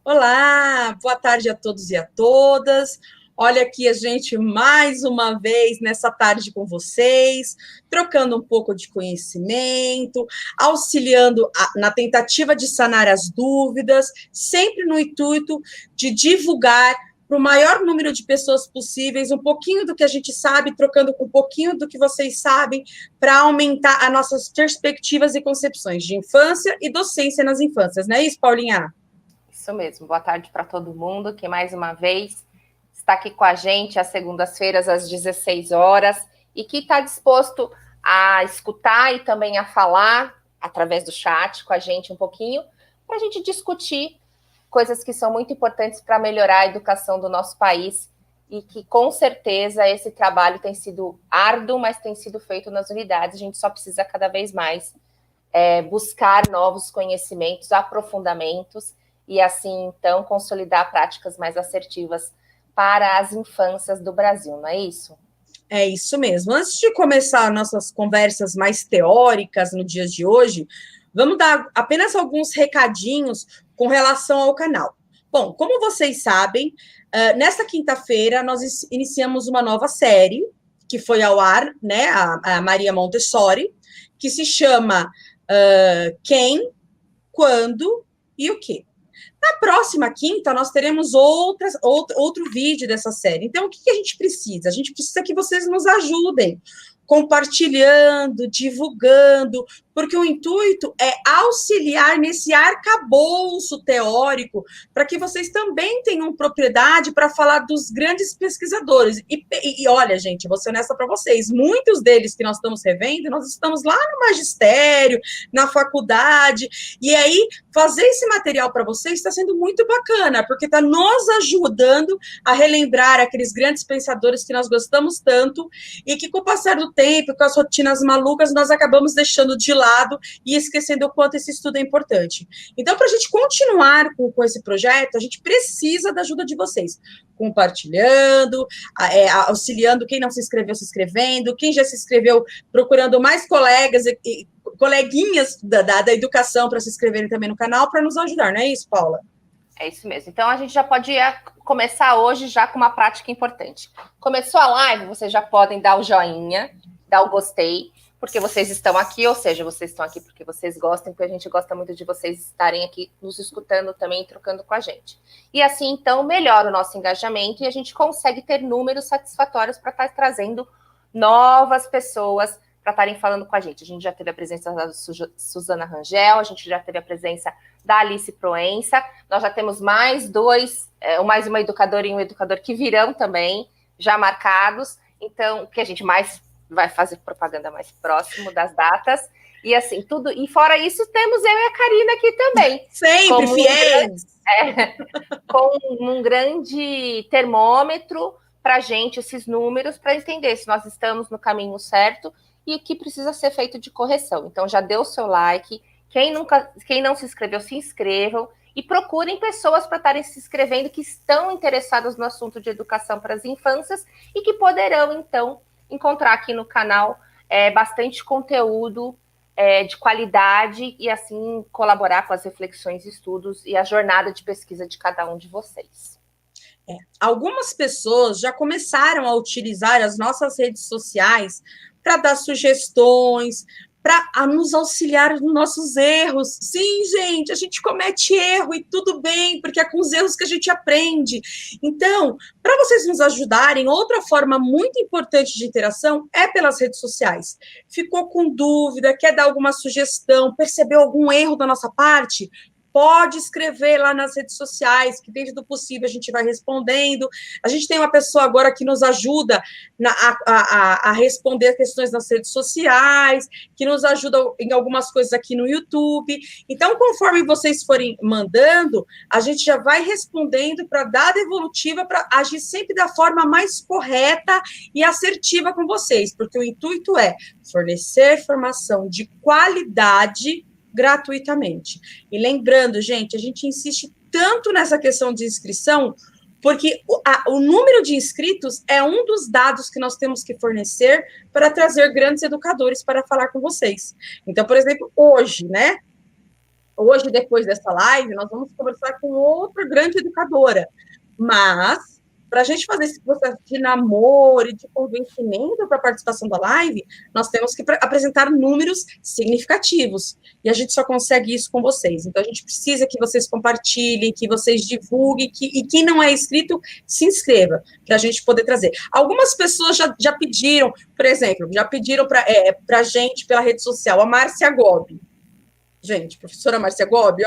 Olá, boa tarde a todos e a todas. Olha aqui a gente mais uma vez nessa tarde com vocês, trocando um pouco de conhecimento, auxiliando na tentativa de sanar as dúvidas, sempre no intuito de divulgar para o maior número de pessoas possíveis um pouquinho do que a gente sabe, trocando com um pouquinho do que vocês sabem, para aumentar as nossas perspectivas e concepções de infância e docência nas infâncias, não é isso, Paulinha? Isso mesmo. Boa tarde para todo mundo que mais uma vez está aqui com a gente às segundas-feiras às 16 horas e que está disposto a escutar e também a falar através do chat com a gente um pouquinho para a gente discutir coisas que são muito importantes para melhorar a educação do nosso país e que com certeza esse trabalho tem sido árduo, mas tem sido feito nas unidades. A gente só precisa cada vez mais buscar novos conhecimentos, aprofundamentos e assim, então, consolidar práticas mais assertivas para as infâncias do Brasil, não é isso? É isso mesmo. Antes de começar nossas conversas mais teóricas no dia de hoje, vamos dar apenas alguns recadinhos com relação ao canal. Bom, como vocês sabem, nesta quinta-feira nós iniciamos uma nova série que foi ao ar, né, a Maria Montessori, que se chama Quem, Quando e o Quê. Na próxima quinta, nós teremos outro vídeo dessa série. Então, o que a gente precisa? A gente precisa que vocês nos ajudem, compartilhando, divulgando, porque o intuito é auxiliar nesse arcabouço teórico para que vocês também tenham propriedade para falar dos grandes pesquisadores. E olha, gente, vou ser honesta para vocês, muitos deles que nós estamos revendo, nós estamos lá no magistério, na faculdade, e aí fazer esse material para vocês está sendo muito bacana, porque está nos ajudando a relembrar aqueles grandes pensadores que nós gostamos tanto e que com o passar do tempo, com as rotinas malucas, nós acabamos deixando de lado e esquecendo o quanto esse estudo é importante. Então, para a gente continuar com esse projeto, a gente precisa da ajuda de vocês, compartilhando, auxiliando quem não se inscreveu, se inscrevendo, quem já se inscreveu, procurando mais colegas e coleguinhas da educação para se inscreverem também no canal, para nos ajudar, não é isso, Paula? É isso mesmo. Então, a gente já pode começar hoje já com uma prática importante. Começou a live, vocês já podem dar o joinha, dar o gostei, porque vocês estão aqui, ou seja, vocês estão aqui porque vocês gostam, porque a gente gosta muito de vocês estarem aqui nos escutando também, trocando com a gente. E assim, então, melhora o nosso engajamento e a gente consegue ter números satisfatórios para estar trazendo novas pessoas para estarem falando com a gente. A gente já teve a presença da Suzana Rangel, a gente já teve a presença da Alice Proença, nós já temos mais uma educadora e um educador que virão também, já marcados, então, que a gente mais vai fazer propaganda mais próximo das datas, e assim, tudo, e fora isso, temos eu e a Karina aqui também. Sempre fiéis! Com um grande termômetro para a gente, esses números, para entender se nós estamos no caminho certo e o que precisa ser feito de correção. Então, já dê o seu like, quem não se inscreveu, se inscrevam, e procurem pessoas para estarem se inscrevendo que estão interessadas no assunto de educação para as infâncias e que poderão, então, encontrar aqui no canal bastante conteúdo de qualidade e assim colaborar com as reflexões, estudos e a jornada de pesquisa de cada um de vocês. Algumas pessoas já começaram a utilizar as nossas redes sociais para dar sugestões, para nos auxiliar nos nossos erros. Sim, gente, a gente comete erro e tudo bem, porque é com os erros que a gente aprende. Então, para vocês nos ajudarem, outra forma muito importante de interação é pelas redes sociais. Ficou com dúvida, quer dar alguma sugestão, percebeu algum erro da nossa parte? Pode escrever lá nas redes sociais, que dentro do possível a gente vai respondendo. A gente tem uma pessoa agora que nos ajuda a responder questões nas redes sociais, que nos ajuda em algumas coisas aqui no YouTube. Então, conforme vocês forem mandando, a gente já vai respondendo para dar devolutiva, para agir sempre da forma mais correta e assertiva com vocês, porque o intuito é fornecer formação de qualidade gratuitamente. E lembrando, gente, a gente insiste tanto nessa questão de inscrição, porque o número de inscritos é um dos dados que nós temos que fornecer para trazer grandes educadores para falar com vocês. Então, por exemplo, hoje, né? hoje, depois dessa live, nós vamos conversar com outra grande educadora. Mas, para a gente fazer esse processo de namoro e de convencimento para a participação da live, nós temos que apresentar números significativos. E a gente só consegue isso com vocês. Então, a gente precisa que vocês compartilhem, que vocês divulguem, e quem não é inscrito, se inscreva, para a gente poder trazer. Algumas pessoas já pediram, por exemplo, já pediram para a gente, pela rede social, a Márcia Gobi. Gente, professora Márcia Gobi,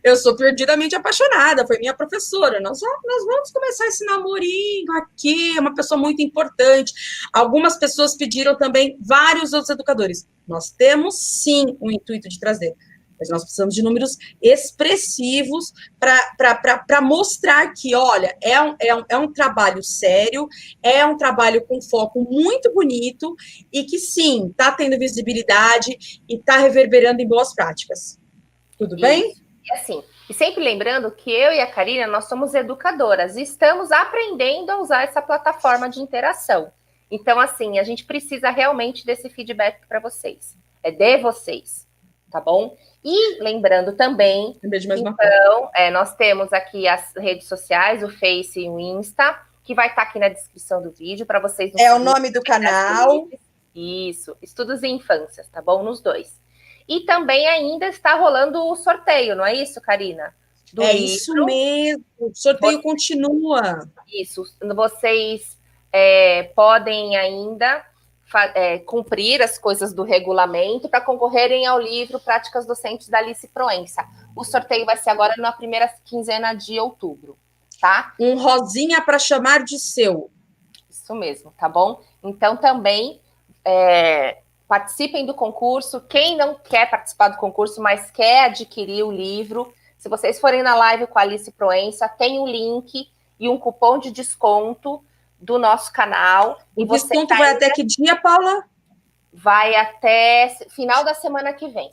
eu sou perdidamente apaixonada, foi minha professora. Nós vamos começar esse namorinho aqui, é uma pessoa muito importante. Algumas pessoas pediram também, vários outros educadores. Nós temos, sim, o intuito de trazer, mas nós precisamos de números expressivos para mostrar que, olha, é um trabalho sério, é um trabalho com foco muito bonito e que, sim, está tendo visibilidade e está reverberando em boas práticas. Tudo bem? E assim, e sempre lembrando que eu e a Karina, nós somos educadoras e estamos aprendendo a usar essa plataforma de interação. Então, assim, a gente precisa realmente desse feedback para vocês. É de vocês, tá bom? E lembrando também, então, nós temos aqui as redes sociais, o Face e o Insta, que vai estar aqui na descrição do vídeo para vocês. É o nome do canal. Isso, Estudos em Infâncias, tá bom? Nos dois. E também ainda está rolando o sorteio, não é isso, Karina? Isso mesmo, o sorteio continua. Isso, vocês podem ainda cumprir as coisas do regulamento para concorrerem ao livro Práticas Docentes da Alice Proença. O sorteio vai ser agora na primeira quinzena de outubro, tá? Um rosinha para chamar de seu. Isso mesmo, tá bom? Então também participem do concurso. Quem não quer participar do concurso, mas quer adquirir o livro, se vocês forem na live com a Alice Proença, tem um link e um cupom de desconto do nosso canal. O desconto vai até que dia, Paula? Vai até final da semana que vem,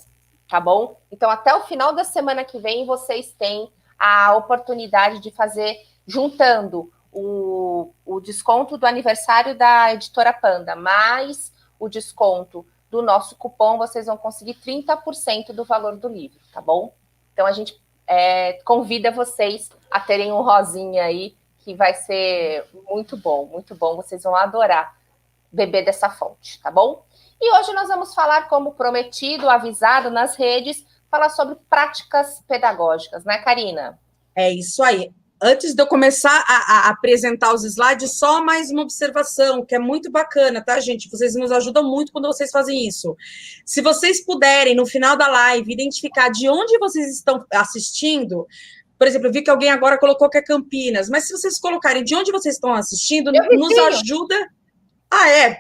tá bom? Então, até o final da semana que vem, vocês têm a oportunidade de fazer, juntando o desconto do aniversário da Editora Panda, mais o desconto do nosso cupom, vocês vão conseguir 30% do valor do livro, tá bom? Então, a gente convida vocês a terem um rosinha aí, que vai ser muito bom, vocês vão adorar beber dessa fonte, tá bom? E hoje nós vamos falar, como prometido, avisado nas redes, falar sobre práticas pedagógicas, né, Karina? É isso aí. Antes de eu começar a apresentar os slides, só mais uma observação, que é muito bacana, tá, gente? Vocês nos ajudam muito quando vocês fazem isso. Se vocês puderem, no final da live, identificar de onde vocês estão assistindo. Por exemplo, eu vi que alguém agora colocou que é Campinas, mas se vocês colocarem de onde vocês estão assistindo, nos ajuda.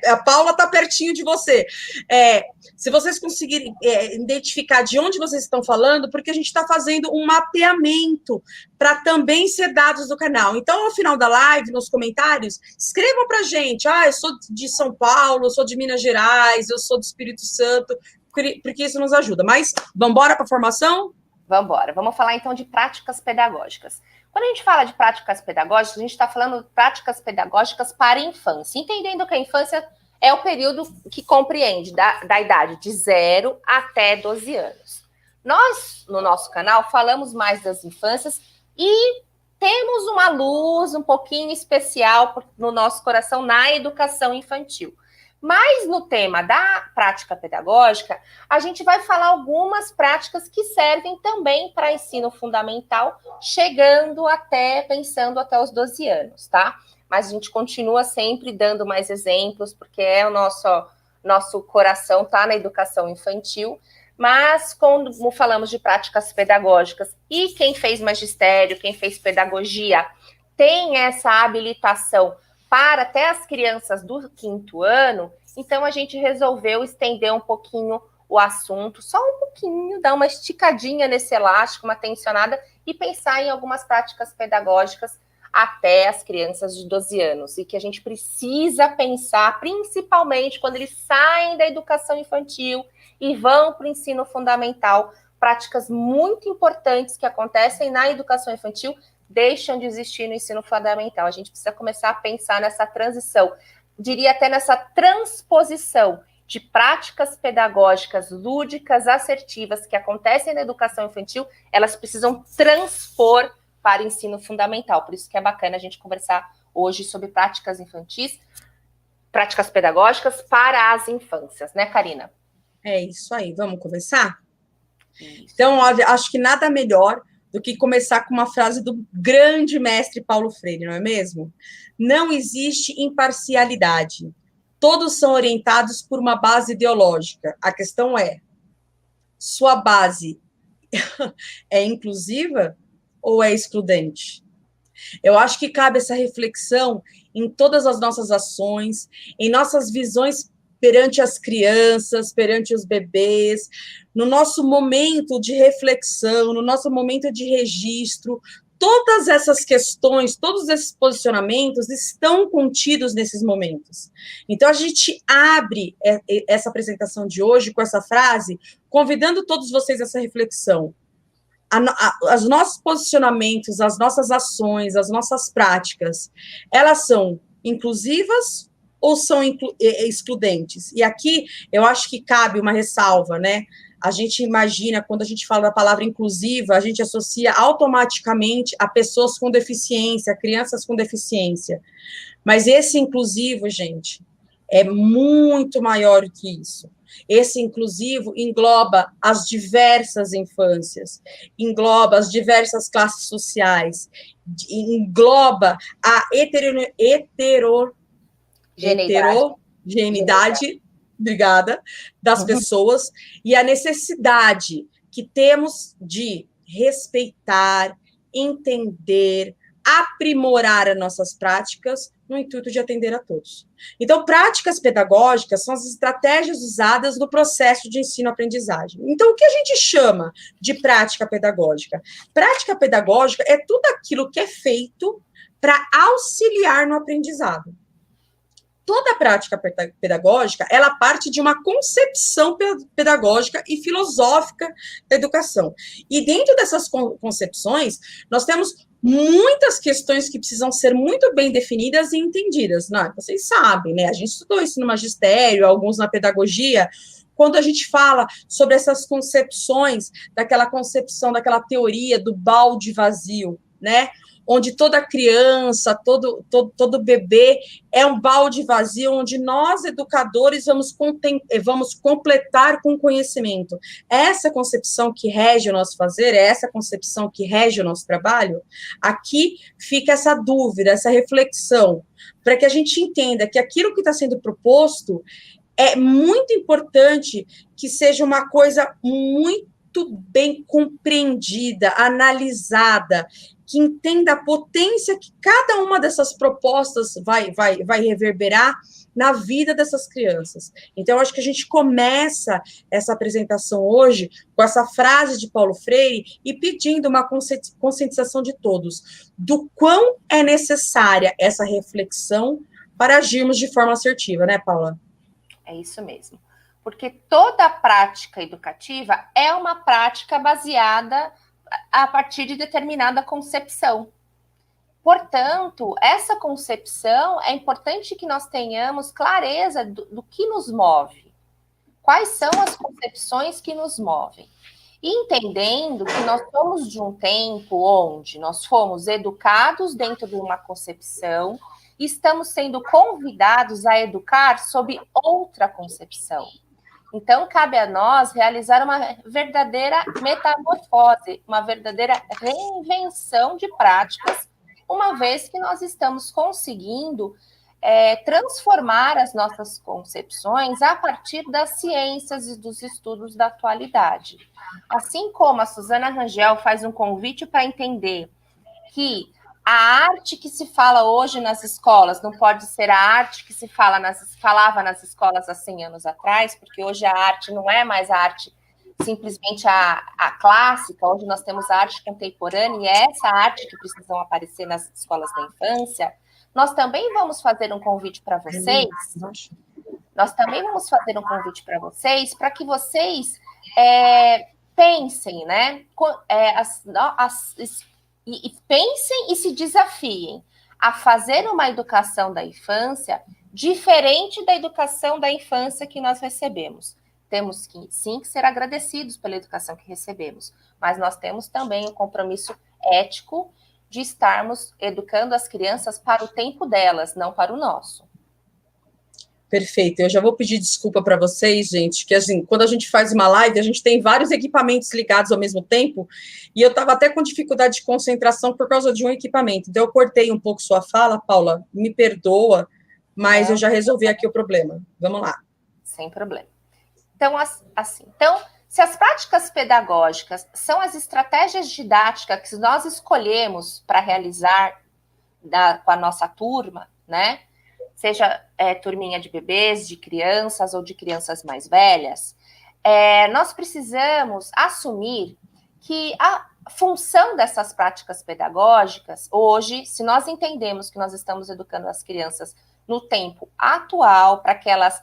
A Paula está pertinho de você. Se vocês conseguirem identificar de onde vocês estão falando, porque a gente está fazendo um mapeamento para também ser dados do canal. Então, ao final da live, nos comentários, escrevam para a gente. Eu sou de São Paulo, eu sou de Minas Gerais, eu sou do Espírito Santo, porque isso nos ajuda. Mas, vamos embora para a formação? Vamos embora. Vamos falar, então, de práticas pedagógicas. Quando a gente fala de práticas pedagógicas, a gente está falando de práticas pedagógicas para a infância, entendendo que a infância é o período que compreende da idade de 0 até 12 anos. Nós, no nosso canal, falamos mais das infâncias e temos uma luz um pouquinho especial no nosso coração na educação infantil. Mas no tema da prática pedagógica, a gente vai falar algumas práticas que servem também para ensino fundamental, pensando até os 12 anos, tá? Mas a gente continua sempre dando mais exemplos, porque o nosso coração tá na educação infantil. Mas quando falamos de práticas pedagógicas, e quem fez magistério, quem fez pedagogia, tem essa habilitação para até as crianças do 5º ano, então a gente resolveu estender um pouquinho o assunto, só um pouquinho, dar uma esticadinha nesse elástico, uma tensionada, e pensar em algumas práticas pedagógicas até as crianças de 12 anos, e que a gente precisa pensar, principalmente quando eles saem da educação infantil e vão para o ensino fundamental, práticas muito importantes que acontecem na educação infantil, deixam de existir no ensino fundamental. A gente precisa começar a pensar nessa transição, diria até nessa transposição de práticas pedagógicas lúdicas, assertivas, que acontecem na educação infantil, elas precisam transpor para o ensino fundamental. Por isso que é bacana a gente conversar hoje sobre práticas infantis, práticas pedagógicas para as infâncias, né, Karina? É isso aí, vamos começar? Isso. Então, acho que nada melhor do que começar com uma frase do grande mestre Paulo Freire, não é mesmo? Não existe imparcialidade. Todos são orientados por uma base ideológica. A questão é, sua base é inclusiva ou é excludente? Eu acho que cabe essa reflexão em todas as nossas ações, em nossas visões perante as crianças, perante os bebês, no nosso momento de reflexão, no nosso momento de registro. Todas essas questões, todos esses posicionamentos estão contidos nesses momentos. Então, a gente abre essa apresentação de hoje com essa frase, convidando todos vocês a essa reflexão. Os nossos posicionamentos, as nossas ações, as nossas práticas, elas são inclusivas ou são excludentes? E aqui eu acho que cabe uma ressalva, né? A gente imagina, quando a gente fala da palavra inclusiva, a gente associa automaticamente a pessoas com deficiência, crianças com deficiência. Mas esse inclusivo, gente, é muito maior do que isso. Esse inclusivo engloba as diversas infâncias, engloba as diversas classes sociais, engloba a heterogeneidade, obrigada, das pessoas e a necessidade que temos de respeitar, entender, aprimorar as nossas práticas no intuito de atender a todos. Então, práticas pedagógicas são as estratégias usadas no processo de ensino-aprendizagem. Então, o que a gente chama de prática pedagógica? Prática pedagógica é tudo aquilo que é feito para auxiliar no aprendizado. Toda prática pedagógica, ela parte de uma concepção pedagógica e filosófica da educação. E dentro dessas concepções, nós temos muitas questões que precisam ser muito bem definidas e entendidas. Não, vocês sabem, né? A gente estudou isso no magistério, alguns na pedagogia. Quando a gente fala sobre essas concepções, daquela concepção, daquela teoria do balde vazio, né? Onde toda criança, todo bebê é um balde vazio, onde nós, educadores, vamos completar com conhecimento. É essa concepção que rege o nosso fazer, é essa concepção que rege o nosso trabalho? Aqui fica essa dúvida, essa reflexão, para que a gente entenda que aquilo que está sendo proposto é muito importante que seja uma coisa muito bem compreendida, analisada, que entenda a potência que cada uma dessas propostas vai reverberar na vida dessas crianças. Então, eu acho que a gente começa essa apresentação hoje com essa frase de Paulo Freire e pedindo uma conscientização de todos do quão é necessária essa reflexão para agirmos de forma assertiva, né, Paula? É isso mesmo. Porque toda prática educativa é uma prática baseada a partir de determinada concepção. Portanto, essa concepção é importante que nós tenhamos clareza do que nos move. Quais são as concepções que nos movem? E entendendo que nós somos de um tempo onde nós fomos educados dentro de uma concepção e estamos sendo convidados a educar sob outra concepção. Então, cabe a nós realizar uma verdadeira metamorfose, uma verdadeira reinvenção de práticas, uma vez que nós estamos conseguindo transformar as nossas concepções a partir das ciências e dos estudos da atualidade. Assim como a Suzana Rangel faz um convite para entender que a arte que se fala hoje nas escolas não pode ser a arte que se falava nas escolas há 100 anos atrás, porque hoje a arte não é mais a arte simplesmente a clássica, hoje nós temos a arte contemporânea, e é essa arte que precisam aparecer nas escolas da infância. Nós também vamos fazer um convite para vocês, para que vocês pensem, né? E pensem e se desafiem a fazer uma educação da infância diferente da educação da infância que nós recebemos. Temos que, sim, que ser agradecidos pela educação que recebemos, mas nós temos também o compromisso ético de estarmos educando as crianças para o tempo delas, não para o nosso. Perfeito. Eu já vou pedir desculpa para vocês, gente, que assim, quando a gente faz uma live, a gente tem vários equipamentos ligados ao mesmo tempo, e eu estava até com dificuldade de concentração por causa de um equipamento. Então, eu cortei um pouco sua fala, Paula, me perdoa, mas eu já resolvi aqui o problema. Vamos lá. Sem problema. Então, se as práticas pedagógicas são as estratégias didáticas que nós escolhemos para realizar com a nossa turma, né? Seja turminha de bebês, de crianças ou de crianças mais velhas, nós precisamos assumir que a função dessas práticas pedagógicas, hoje, se nós entendemos que nós estamos educando as crianças no tempo atual, para que elas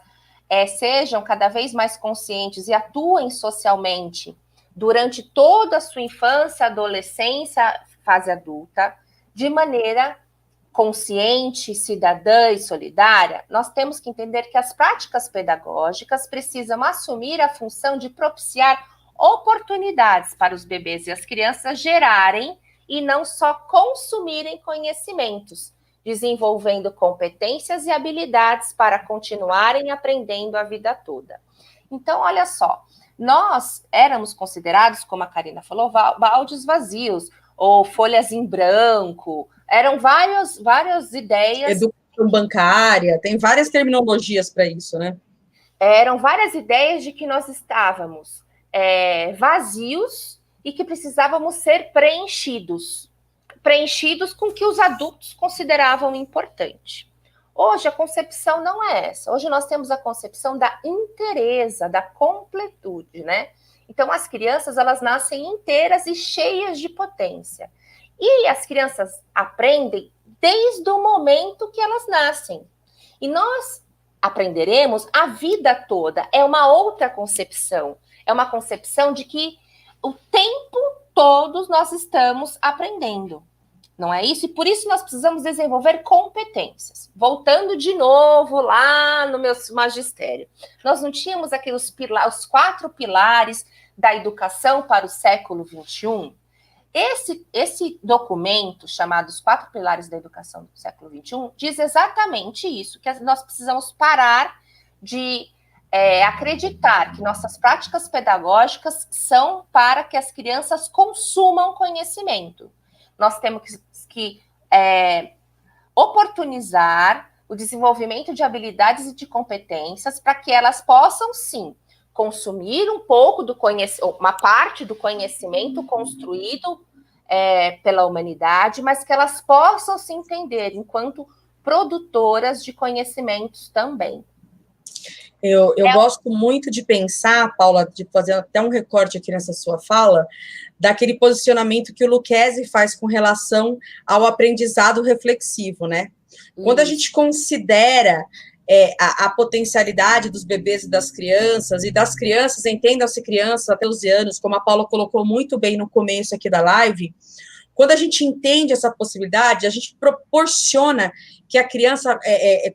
sejam cada vez mais conscientes e atuem socialmente durante toda a sua infância, adolescência, fase adulta, de maneira consciente, cidadã e solidária, nós temos que entender que as práticas pedagógicas precisam assumir a função de propiciar oportunidades para os bebês e as crianças gerarem e não só consumirem conhecimentos, desenvolvendo competências e habilidades para continuarem aprendendo a vida toda. Então, olha só, nós éramos considerados, como a Karina falou, baldes vazios, ou folhas em branco, eram várias ideias. Educação bancária, tem várias terminologias para isso, né? Eram várias ideias de que nós estávamos vazios e que precisávamos ser preenchidos com o que os adultos consideravam importante. Hoje a concepção não é essa. Hoje nós temos a concepção da inteireza, da completude, né? Então as crianças, elas nascem inteiras e cheias de potência. E as crianças aprendem desde o momento que elas nascem. E nós aprenderemos a vida toda. É uma outra concepção. É uma concepção de que o tempo todo nós estamos aprendendo. Não é isso? E por isso nós precisamos desenvolver competências. Voltando de novo lá no meu magistério. Nós não tínhamos aqueles os 4 pilares da educação para o século XXI? Esse documento, chamado Os 4 Pilares da Educação do Século XXI, diz exatamente isso, que nós precisamos parar de acreditar que nossas práticas pedagógicas são para que as crianças consumam conhecimento. Nós temos que oportunizar o desenvolvimento de habilidades e de competências para que elas possam, sim, consumir um pouco uma parte do conhecimento construído pela humanidade, mas que elas possam se entender enquanto produtoras de conhecimentos também. Eu gosto muito de pensar, Paula, de fazer até um recorte aqui nessa sua fala, daquele posicionamento que o Lucchesi faz com relação ao aprendizado reflexivo, né? Quando a gente considera a potencialidade dos bebês e das crianças, entendam-se crianças até 12 anos, como a Paula colocou muito bem no começo aqui da live, quando a gente entende essa possibilidade, a gente proporciona que a criança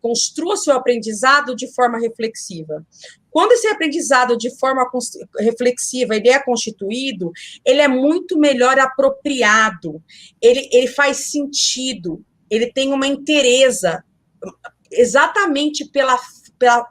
construa seu aprendizado de forma reflexiva. Quando esse aprendizado de forma reflexiva ele é constituído, ele é muito melhor apropriado, ele faz sentido, ele tem uma inteireza, exatamente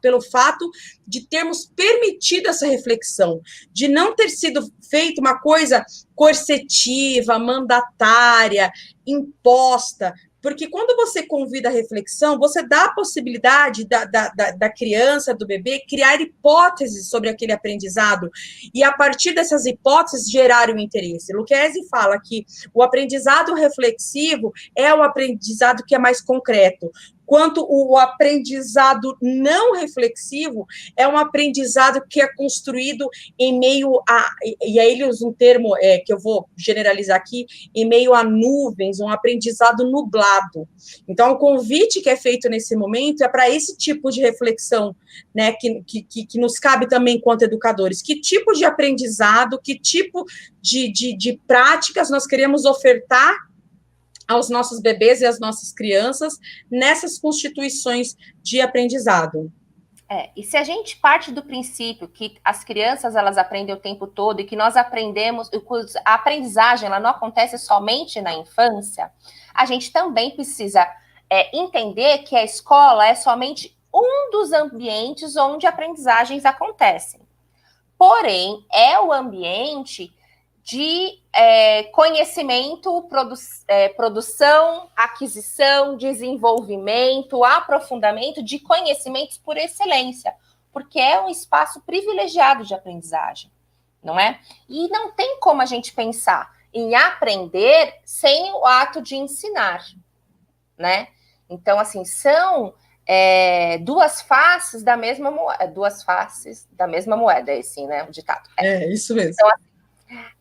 pelo fato de termos permitido essa reflexão, de não ter sido feita uma coisa coercitiva, mandatária, imposta, porque quando você convida a reflexão, você dá a possibilidade da criança, do bebê, criar hipóteses sobre aquele aprendizado, e a partir dessas hipóteses gerar um interesse. Lucchesi fala que o aprendizado reflexivo é o aprendizado que é mais concreto, quanto o aprendizado não reflexivo é um aprendizado que é construído em meio a, e aí ele usa um termo que eu vou generalizar aqui, em meio a nuvens, um aprendizado nublado. Então, o convite que é feito nesse momento é para esse tipo de reflexão, né, que nos cabe também enquanto educadores. Que tipo de aprendizado, que tipo de práticas nós queremos ofertar aos nossos bebês e às nossas crianças nessas constituições de aprendizado. E se a gente parte do princípio que as crianças elas aprendem o tempo todo e que nós aprendemos, a aprendizagem ela não acontece somente na infância, a gente também precisa entender que a escola é somente um dos ambientes onde aprendizagens acontecem. Porém, é o ambiente de conhecimento, produção, aquisição, desenvolvimento, aprofundamento de conhecimentos por excelência, porque é um espaço privilegiado de aprendizagem, não é? E não tem como a gente pensar em aprender sem o ato de ensinar, né? Então, assim, são duas faces da mesma moeda, esse, né, o ditado. Isso mesmo. Então,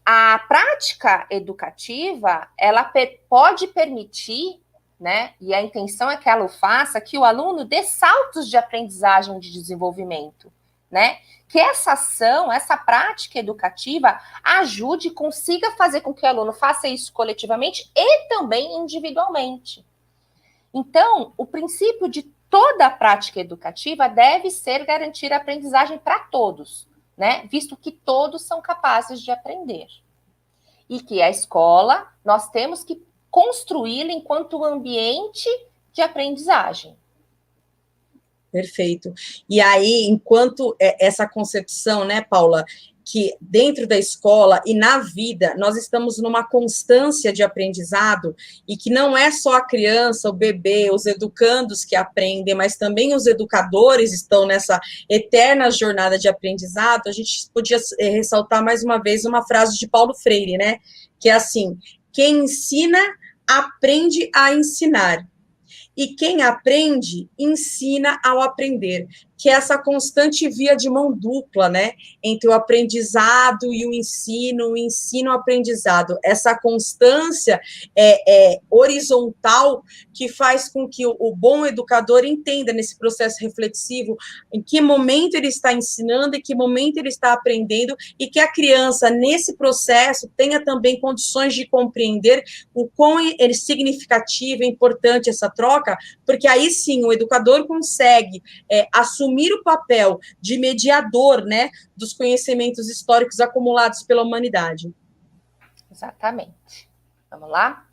a prática educativa, ela pode permitir, né, e a intenção é que ela o faça, que o aluno dê saltos de aprendizagem, de desenvolvimento, né? Que essa ação, essa prática educativa ajude e consiga fazer com que o aluno faça isso coletivamente e também individualmente. Então, o princípio de toda a prática educativa deve ser garantir a aprendizagem para todos, né? Visto que todos são capazes de aprender. E que a escola, nós temos que construí-la enquanto ambiente de aprendizagem. Perfeito. E aí, enquanto essa concepção, né, Paula, que dentro da escola e na vida nós estamos numa constância de aprendizado e que não é só a criança, o bebê, os educandos que aprendem, mas também os educadores estão nessa eterna jornada de aprendizado, a gente podia ressaltar mais uma vez uma frase de Paulo Freire, né? Que é assim: quem ensina, aprende a ensinar. E quem aprende, ensina ao aprender, que é essa constante via de mão dupla, né, entre o aprendizado e o ensino e o aprendizado. Essa constância horizontal que faz com que o bom educador entenda nesse processo reflexivo em que momento ele está ensinando e que momento ele está aprendendo, e que a criança, nesse processo, tenha também condições de compreender o quão é significativo e importante essa troca, porque aí sim o educador consegue assumir o papel de mediador, né, dos conhecimentos históricos acumulados pela humanidade. Exatamente. Vamos lá?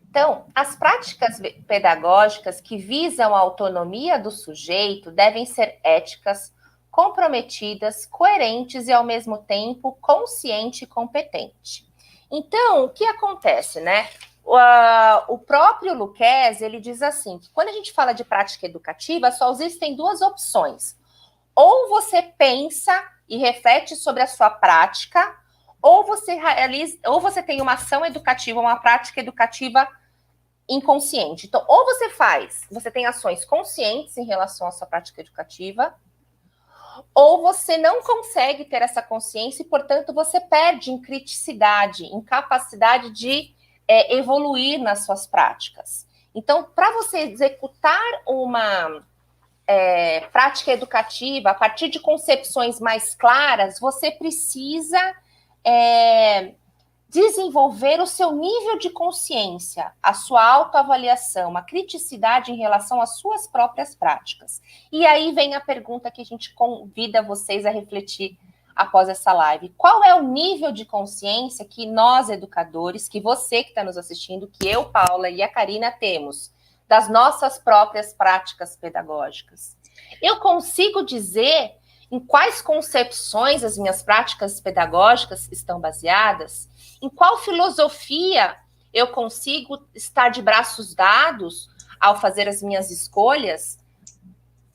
Então, as práticas pedagógicas que visam a autonomia do sujeito devem ser éticas, comprometidas, coerentes e, ao mesmo tempo, consciente e competente. Então, o que acontece, né? O próprio Lucchesi, ele diz assim, que quando a gente fala de prática educativa, só existem duas opções. Ou você pensa e reflete sobre a sua prática, ou você realiza, ou você tem uma ação educativa, uma prática educativa inconsciente. Então, ou você tem ações conscientes em relação à sua prática educativa, ou você não consegue ter essa consciência e, portanto, você perde em criticidade, em capacidade de evoluir nas suas práticas. Então, para você executar uma prática educativa a partir de concepções mais claras, você precisa desenvolver o seu nível de consciência, a sua autoavaliação, a criticidade em relação às suas próprias práticas. E aí vem a pergunta que a gente convida vocês a refletir após essa live. Qual é o nível de consciência que nós, educadores, que você que está nos assistindo, que eu, Paula e a Karina temos, das nossas próprias práticas pedagógicas? Eu consigo dizer em quais concepções as minhas práticas pedagógicas estão baseadas? Em qual filosofia eu consigo estar de braços dados ao fazer as minhas escolhas?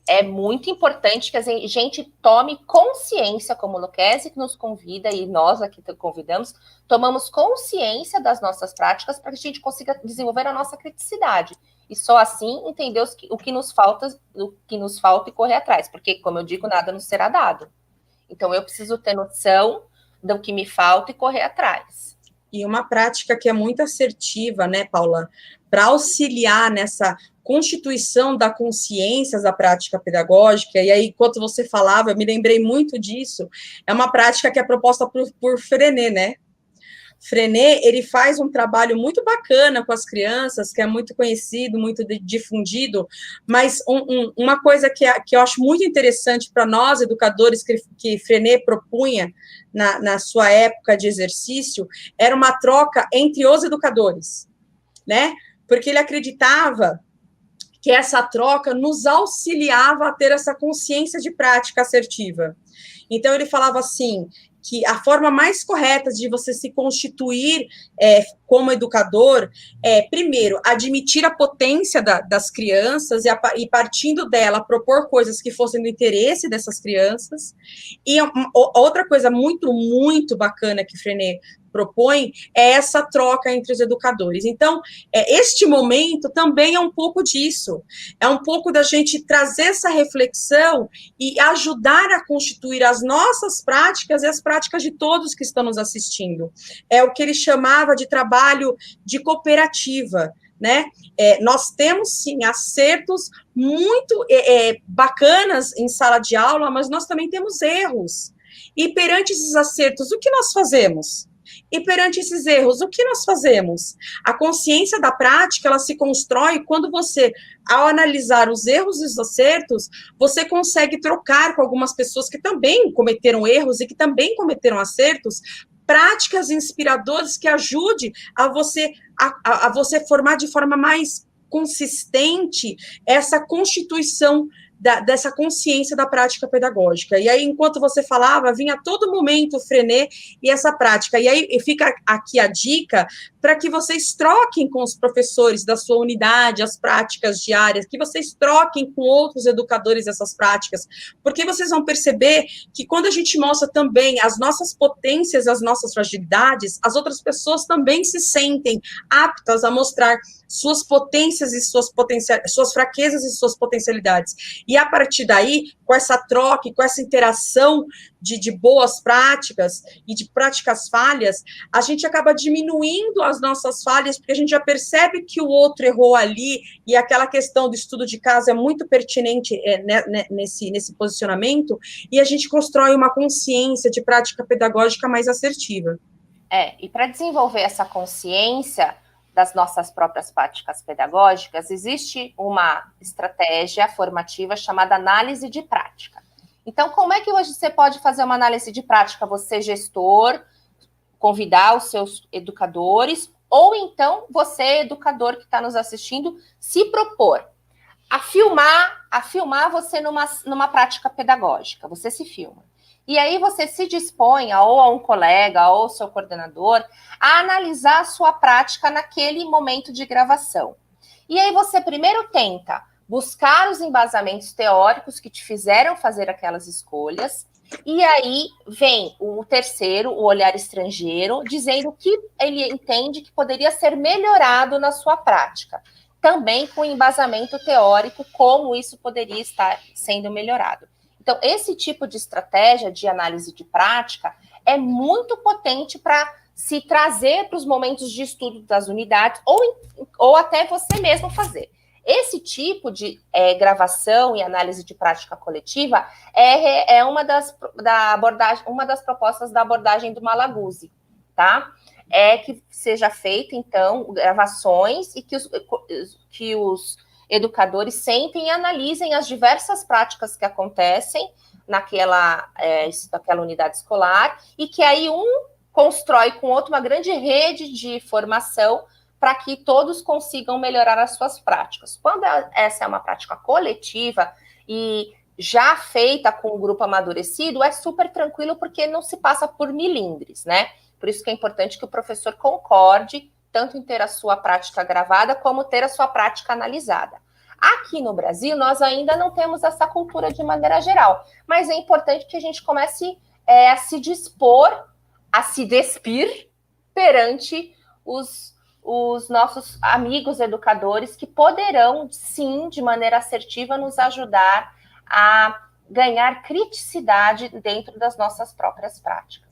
É muito importante que a gente tome consciência, como o Lucchesi que nos convida, e nós aqui convidamos, tomamos consciência das nossas práticas para que a gente consiga desenvolver a nossa criticidade. E só assim entender o que nos falta e correr atrás. Porque, como eu digo, nada nos será dado. Então, eu preciso ter noção do que me falta e correr atrás. E uma prática que é muito assertiva, né, Paula, para auxiliar nessa constituição da consciência da prática pedagógica, e aí, enquanto você falava, eu me lembrei muito disso, é uma prática que é proposta por Freinet, né? Frenet, ele faz um trabalho muito bacana com as crianças, que é muito conhecido, muito difundido, mas uma coisa que eu acho muito interessante para nós, educadores, que Frenet propunha na sua época de exercício, era uma troca entre os educadores, né? Porque ele acreditava que essa troca nos auxiliava a ter essa consciência de prática assertiva. Então, ele falava assim, que a forma mais correta de você se constituir como educador é, primeiro, admitir a potência das crianças e, partindo dela, propor coisas que fossem do interesse dessas crianças. E outra coisa muito, muito bacana que Frenet propõe é essa troca entre os educadores. Então, este momento também é um pouco disso, é um pouco da gente trazer essa reflexão e ajudar a constituir as nossas práticas e as práticas de todos que estão nos assistindo. É o que ele chamava de trabalho de cooperativa, né? Nós temos, sim, acertos muito bacanas em sala de aula, mas nós também temos erros. E perante esses acertos, o que nós fazemos? E perante esses erros, o que nós fazemos? A consciência da prática, ela se constrói quando você, ao analisar os erros e os acertos, você consegue trocar com algumas pessoas que também cometeram erros e que também cometeram acertos, práticas inspiradoras que ajude a você formar de forma mais consistente essa constituição dessa consciência da prática pedagógica. E aí, enquanto você falava, vinha a todo momento o Frenet e essa prática. E aí fica aqui a dica para que vocês troquem com os professores da sua unidade as práticas diárias, que vocês troquem com outros educadores essas práticas, porque vocês vão perceber que quando a gente mostra também as nossas potências, as nossas fragilidades, as outras pessoas também se sentem aptas a mostrar suas potências e suas fraquezas e suas potencialidades. E a partir daí, com essa troca, com essa interação de boas práticas e de práticas falhas, a gente acaba diminuindo as nossas falhas, porque a gente já percebe que o outro errou ali, e aquela questão do estudo de caso é muito pertinente nesse posicionamento, e a gente constrói uma consciência de prática pedagógica mais assertiva. E para desenvolver essa consciência das nossas próprias práticas pedagógicas, existe uma estratégia formativa chamada análise de prática. Então, como é que hoje você pode fazer uma análise de prática? Você, gestor, convidar os seus educadores, ou então você, educador que está nos assistindo, se propor a filmar você numa prática pedagógica. Você se filma. E aí você se dispõe, ou a um colega, ou seu coordenador, a analisar a sua prática naquele momento de gravação. E aí você primeiro tenta buscar os embasamentos teóricos que te fizeram fazer aquelas escolhas, e aí vem o terceiro, o olhar estrangeiro, dizendo o que ele entende que poderia ser melhorado na sua prática. Também com embasamento teórico, como isso poderia estar sendo melhorado. Então, esse tipo de estratégia de análise de prática é muito potente para se trazer para os momentos de estudo das unidades, ou até você mesmo fazer. Esse tipo de gravação e análise de prática coletiva é uma das propostas da abordagem do Malaguzzi, tá? É que seja feita, então, gravações e que os educadores sentem e analisem as diversas práticas que acontecem naquela unidade escolar, e que aí um constrói com outro uma grande rede de formação para que todos consigam melhorar as suas práticas. Quando essa é uma prática coletiva e já feita com o grupo amadurecido, é super tranquilo, porque não se passa por milindres, né? Por isso que é importante que o professor concorde tanto em ter a sua prática gravada, como ter a sua prática analisada. Aqui no Brasil, nós ainda não temos essa cultura de maneira geral, mas é importante que a gente comece a se dispor, a se despir perante os nossos amigos educadores, que poderão, sim, de maneira assertiva, nos ajudar a ganhar criticidade dentro das nossas próprias práticas.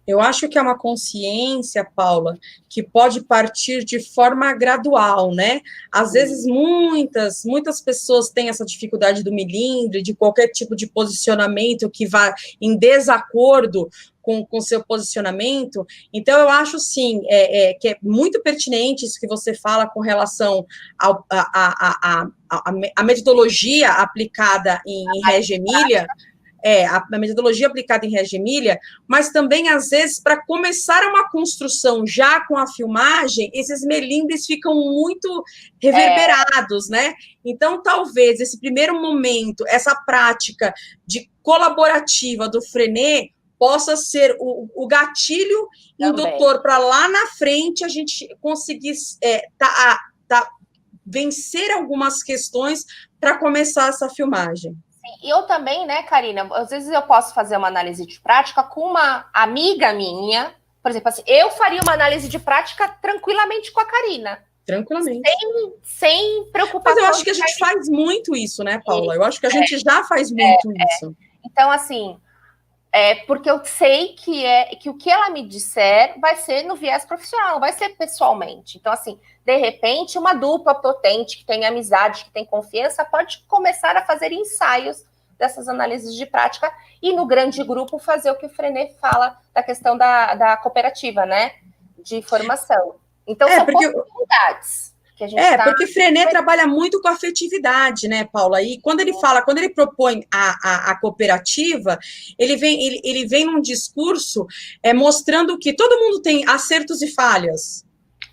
Eu acho que é uma consciência, Paula, que pode partir de forma gradual, né? Às vezes, muitas pessoas têm essa dificuldade do melindre, de qualquer tipo de posicionamento que vá em desacordo com o seu posicionamento. Então, eu acho, sim, que é muito pertinente isso que você fala com relação à metodologia aplicada em Reggio Emília, a metodologia aplicada em Reggio Emília, mas também, às vezes, para começar uma construção já com a filmagem, esses melindres ficam muito reverberados, né? Então, talvez, esse primeiro momento, essa prática de colaborativa do Freinet possa ser o gatilho indutor para lá na frente a gente conseguir vencer algumas questões para começar essa filmagem. E eu também, né, Karina, às vezes eu posso fazer uma análise de prática com uma amiga minha, por exemplo, assim, eu faria uma análise de prática tranquilamente com a Karina. Tranquilamente. Sem preocupação. Mas eu acho que a gente faz muito isso, né, Paula? Eu acho que a gente já faz muito isso. Então, assim, porque eu sei que o que ela me disser vai ser no viés profissional, não vai ser pessoalmente. Então, assim, de repente, uma dupla potente, que tem amizade, que tem confiança, pode começar a fazer ensaios dessas análises de prática e no grande grupo fazer o que o Freinet fala da questão da cooperativa, né? De formação. Então, são possibilidades. Porque Freinet trabalha muito com afetividade, né, Paula? E quando ele propõe a cooperativa, ele vem num discurso mostrando que todo mundo tem acertos e falhas.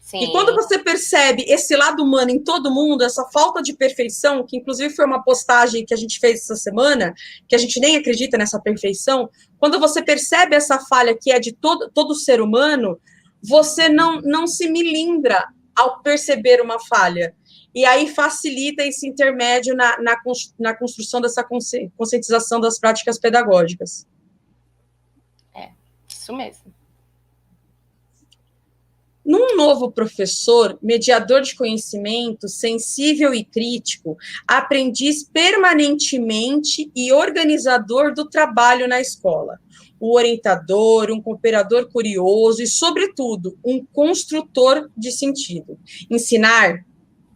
Sim. E quando você percebe esse lado humano em todo mundo, essa falta de perfeição, que inclusive foi uma postagem que a gente fez essa semana, que a gente nem acredita nessa perfeição, quando você percebe essa falha que é de todo ser humano, você não se melindra ao perceber uma falha. E aí facilita esse intermédio na construção dessa conscientização das práticas pedagógicas. Isso mesmo. Num novo professor, mediador de conhecimento, sensível e crítico, aprendiz permanentemente e organizador do trabalho na escola, o orientador, um cooperador curioso e, sobretudo, um construtor de sentido. Ensinar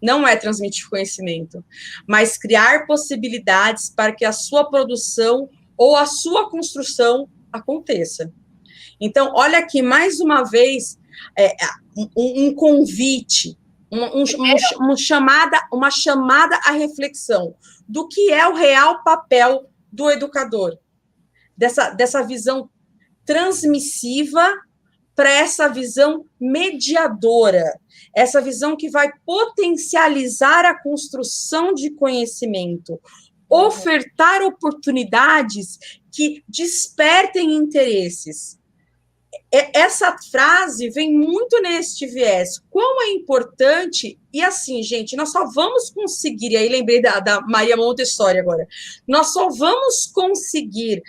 não é transmitir conhecimento, mas criar possibilidades para que a sua produção ou a sua construção aconteça. Então, olha aqui, mais uma vez, um convite, uma chamada à reflexão do que é o real papel do educador, dessa visão transmissiva para essa visão mediadora, essa visão que vai potencializar a construção de conhecimento, ofertar oportunidades que despertem interesses. Essa frase vem muito neste viés. Quão é importante, e assim, gente, nós só vamos conseguir, e aí lembrei da Maria Montessori agora, nós só vamos conseguir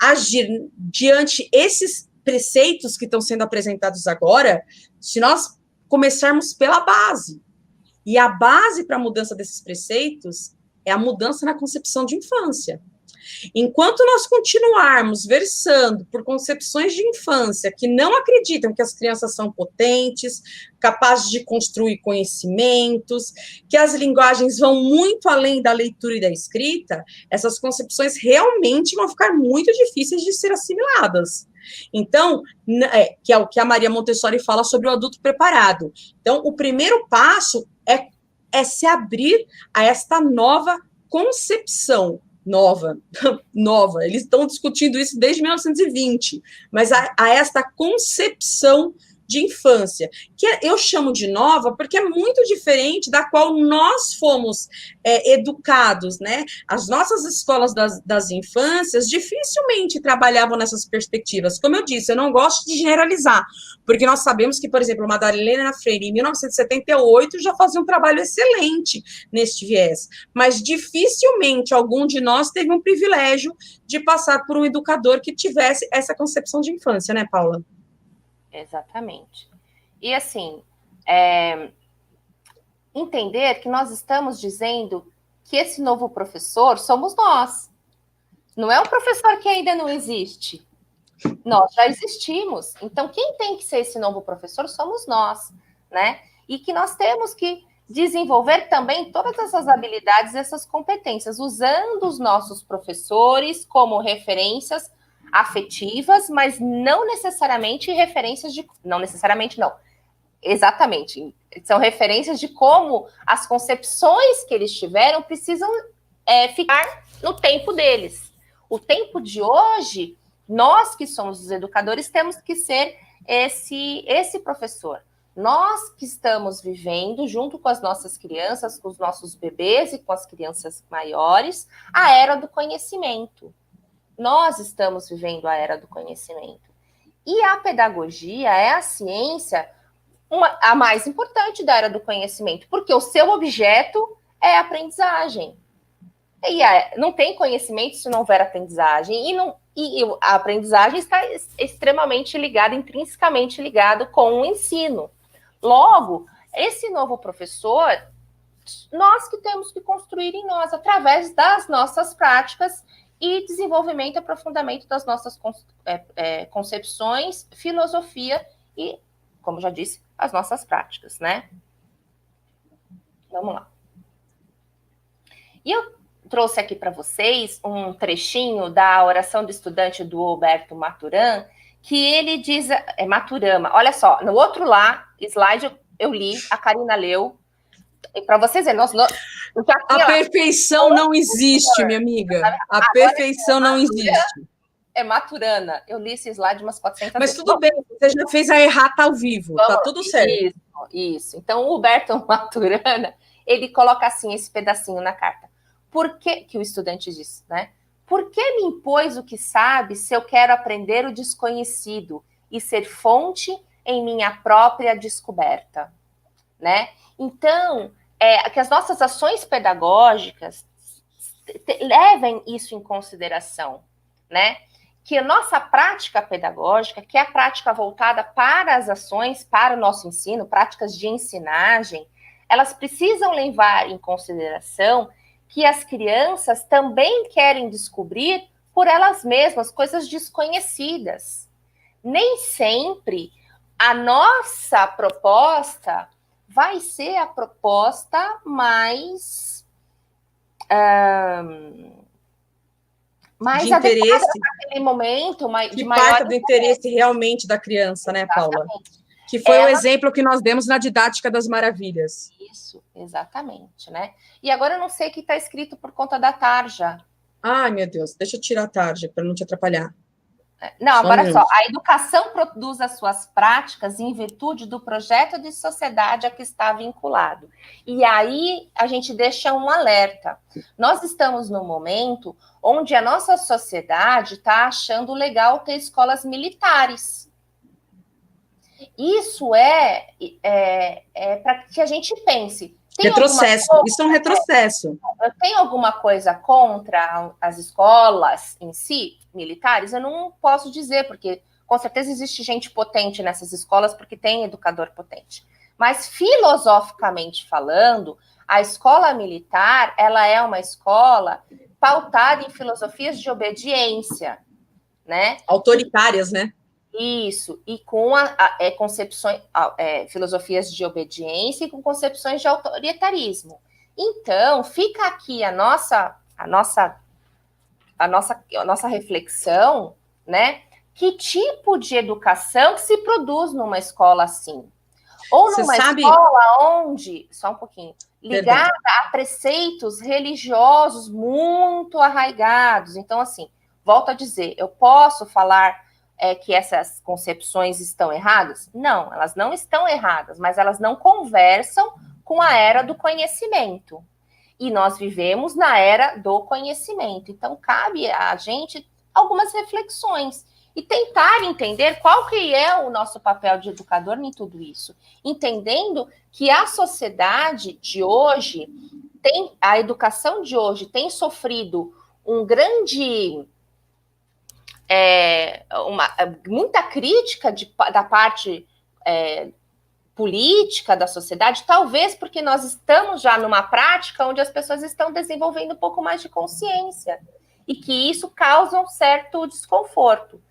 agir diante esses preceitos que estão sendo apresentados agora, se nós começarmos pela base. E a base para a mudança desses preceitos é a mudança na concepção de infância. Enquanto nós continuarmos versando por concepções de infância que não acreditam que as crianças são potentes, capazes de construir conhecimentos, que as linguagens vão muito além da leitura e da escrita, essas concepções realmente vão ficar muito difíceis de ser assimiladas. Então, que é o que a Maria Montessori fala sobre o adulto preparado. Então, o primeiro passo é se abrir a esta nova concepção. Nova, eles estão discutindo isso desde 1920, mas a esta concepção de infância, que eu chamo de nova porque é muito diferente da qual nós fomos educados, né? As nossas escolas das infâncias dificilmente trabalhavam nessas perspectivas. Como eu disse, eu não gosto de generalizar, porque nós sabemos que, por exemplo, Madalena Freire, em 1978, já fazia um trabalho excelente neste viés, mas dificilmente algum de nós teve um privilégio de passar por um educador que tivesse essa concepção de infância, né, Paula? Exatamente. E assim, entender que nós estamos dizendo que esse novo professor somos nós. Não é um professor que ainda não existe. Nós já existimos. Então, quem tem que ser esse novo professor somos nós, né? E que nós temos que desenvolver também todas essas habilidades, essas competências, usando os nossos professores como referências afetivas, mas não necessariamente referências de... Não necessariamente, não. Exatamente. São referências de como as concepções que eles tiveram precisam ficar no tempo deles. O tempo de hoje, nós que somos os educadores, temos que ser esse professor. Nós que estamos vivendo, junto com as nossas crianças, com os nossos bebês e com as crianças maiores, a era do conhecimento. Nós estamos vivendo a era do conhecimento. E a pedagogia é a ciência a mais importante da era do conhecimento, porque o seu objeto é a aprendizagem. E não tem conhecimento se não houver aprendizagem. E a aprendizagem está extremamente ligada, intrinsecamente ligada com o ensino. Logo, esse novo professor, nós que temos que construir em nós, através das nossas práticas e desenvolvimento e aprofundamento das nossas concepções, filosofia e, como já disse, as nossas práticas, né? Vamos lá. E eu trouxe aqui para vocês um trechinho da oração do estudante do Alberto Maturan, que ele diz, Maturama, olha só, no outro slide eu li, a Karina leu, para vocês verem, a perfeição não existe, minha amiga, a perfeição não existe. É Maturana, eu li esse slide umas 400 vezes. Mas tudo bem, você já fez a errata ao vivo, tá tudo certo. Isso, então o Alberto Maturana, ele coloca assim, esse pedacinho na carta. Por que o estudante diz, né? Por que me impôs o que sabe se eu quero aprender o desconhecido e ser fonte em minha própria descoberta, né? Então, que as nossas ações pedagógicas levem isso em consideração, né? Que a nossa prática pedagógica, que é a prática voltada para as ações, para o nosso ensino, práticas de ensinagem, elas precisam levar em consideração que as crianças também querem descobrir por elas mesmas coisas desconhecidas. Nem sempre a nossa proposta vai ser a proposta mais de interesse naquele momento, que parta do interesse realmente da criança, né, Paula? Que foi o exemplo que nós demos na didática das maravilhas. Isso, exatamente, né? E agora eu não sei o que está escrito por conta da tarja. Ai, meu Deus, deixa eu tirar a tarja para não te atrapalhar. Não, agora só, a educação produz as suas práticas em virtude do projeto de sociedade a que está vinculado. E aí a gente deixa um alerta. Nós estamos num momento onde a nossa sociedade está achando legal ter escolas militares. Isso para que a gente pense. Retrocesso, isso é um retrocesso. Tem alguma coisa contra as escolas em si, militares? Eu não posso dizer, porque com certeza existe gente potente nessas escolas, porque tem educador potente. Mas filosoficamente falando, a escola militar, ela é uma escola pautada em filosofias de obediência, né? Autoritárias, né? Isso, e com concepções, filosofias de obediência e com concepções de autoritarismo. Então, fica aqui a nossa reflexão, né? Que tipo de educação se produz numa escola assim? Ou numa escola onde, só um pouquinho, ligada a preceitos religiosos muito arraigados. Então, assim, volto a dizer, eu posso falar que essas concepções estão erradas? Não, elas não estão erradas, mas elas não conversam com a era do conhecimento. E nós vivemos na era do conhecimento. Então, cabe a gente algumas reflexões e tentar entender qual que é o nosso papel de educador em tudo isso. Entendendo que a sociedade de hoje, a educação de hoje tem sofrido um grande... muita crítica da parte política da sociedade, talvez porque nós estamos já numa prática onde as pessoas estão desenvolvendo um pouco mais de consciência e que isso causa um certo desconforto.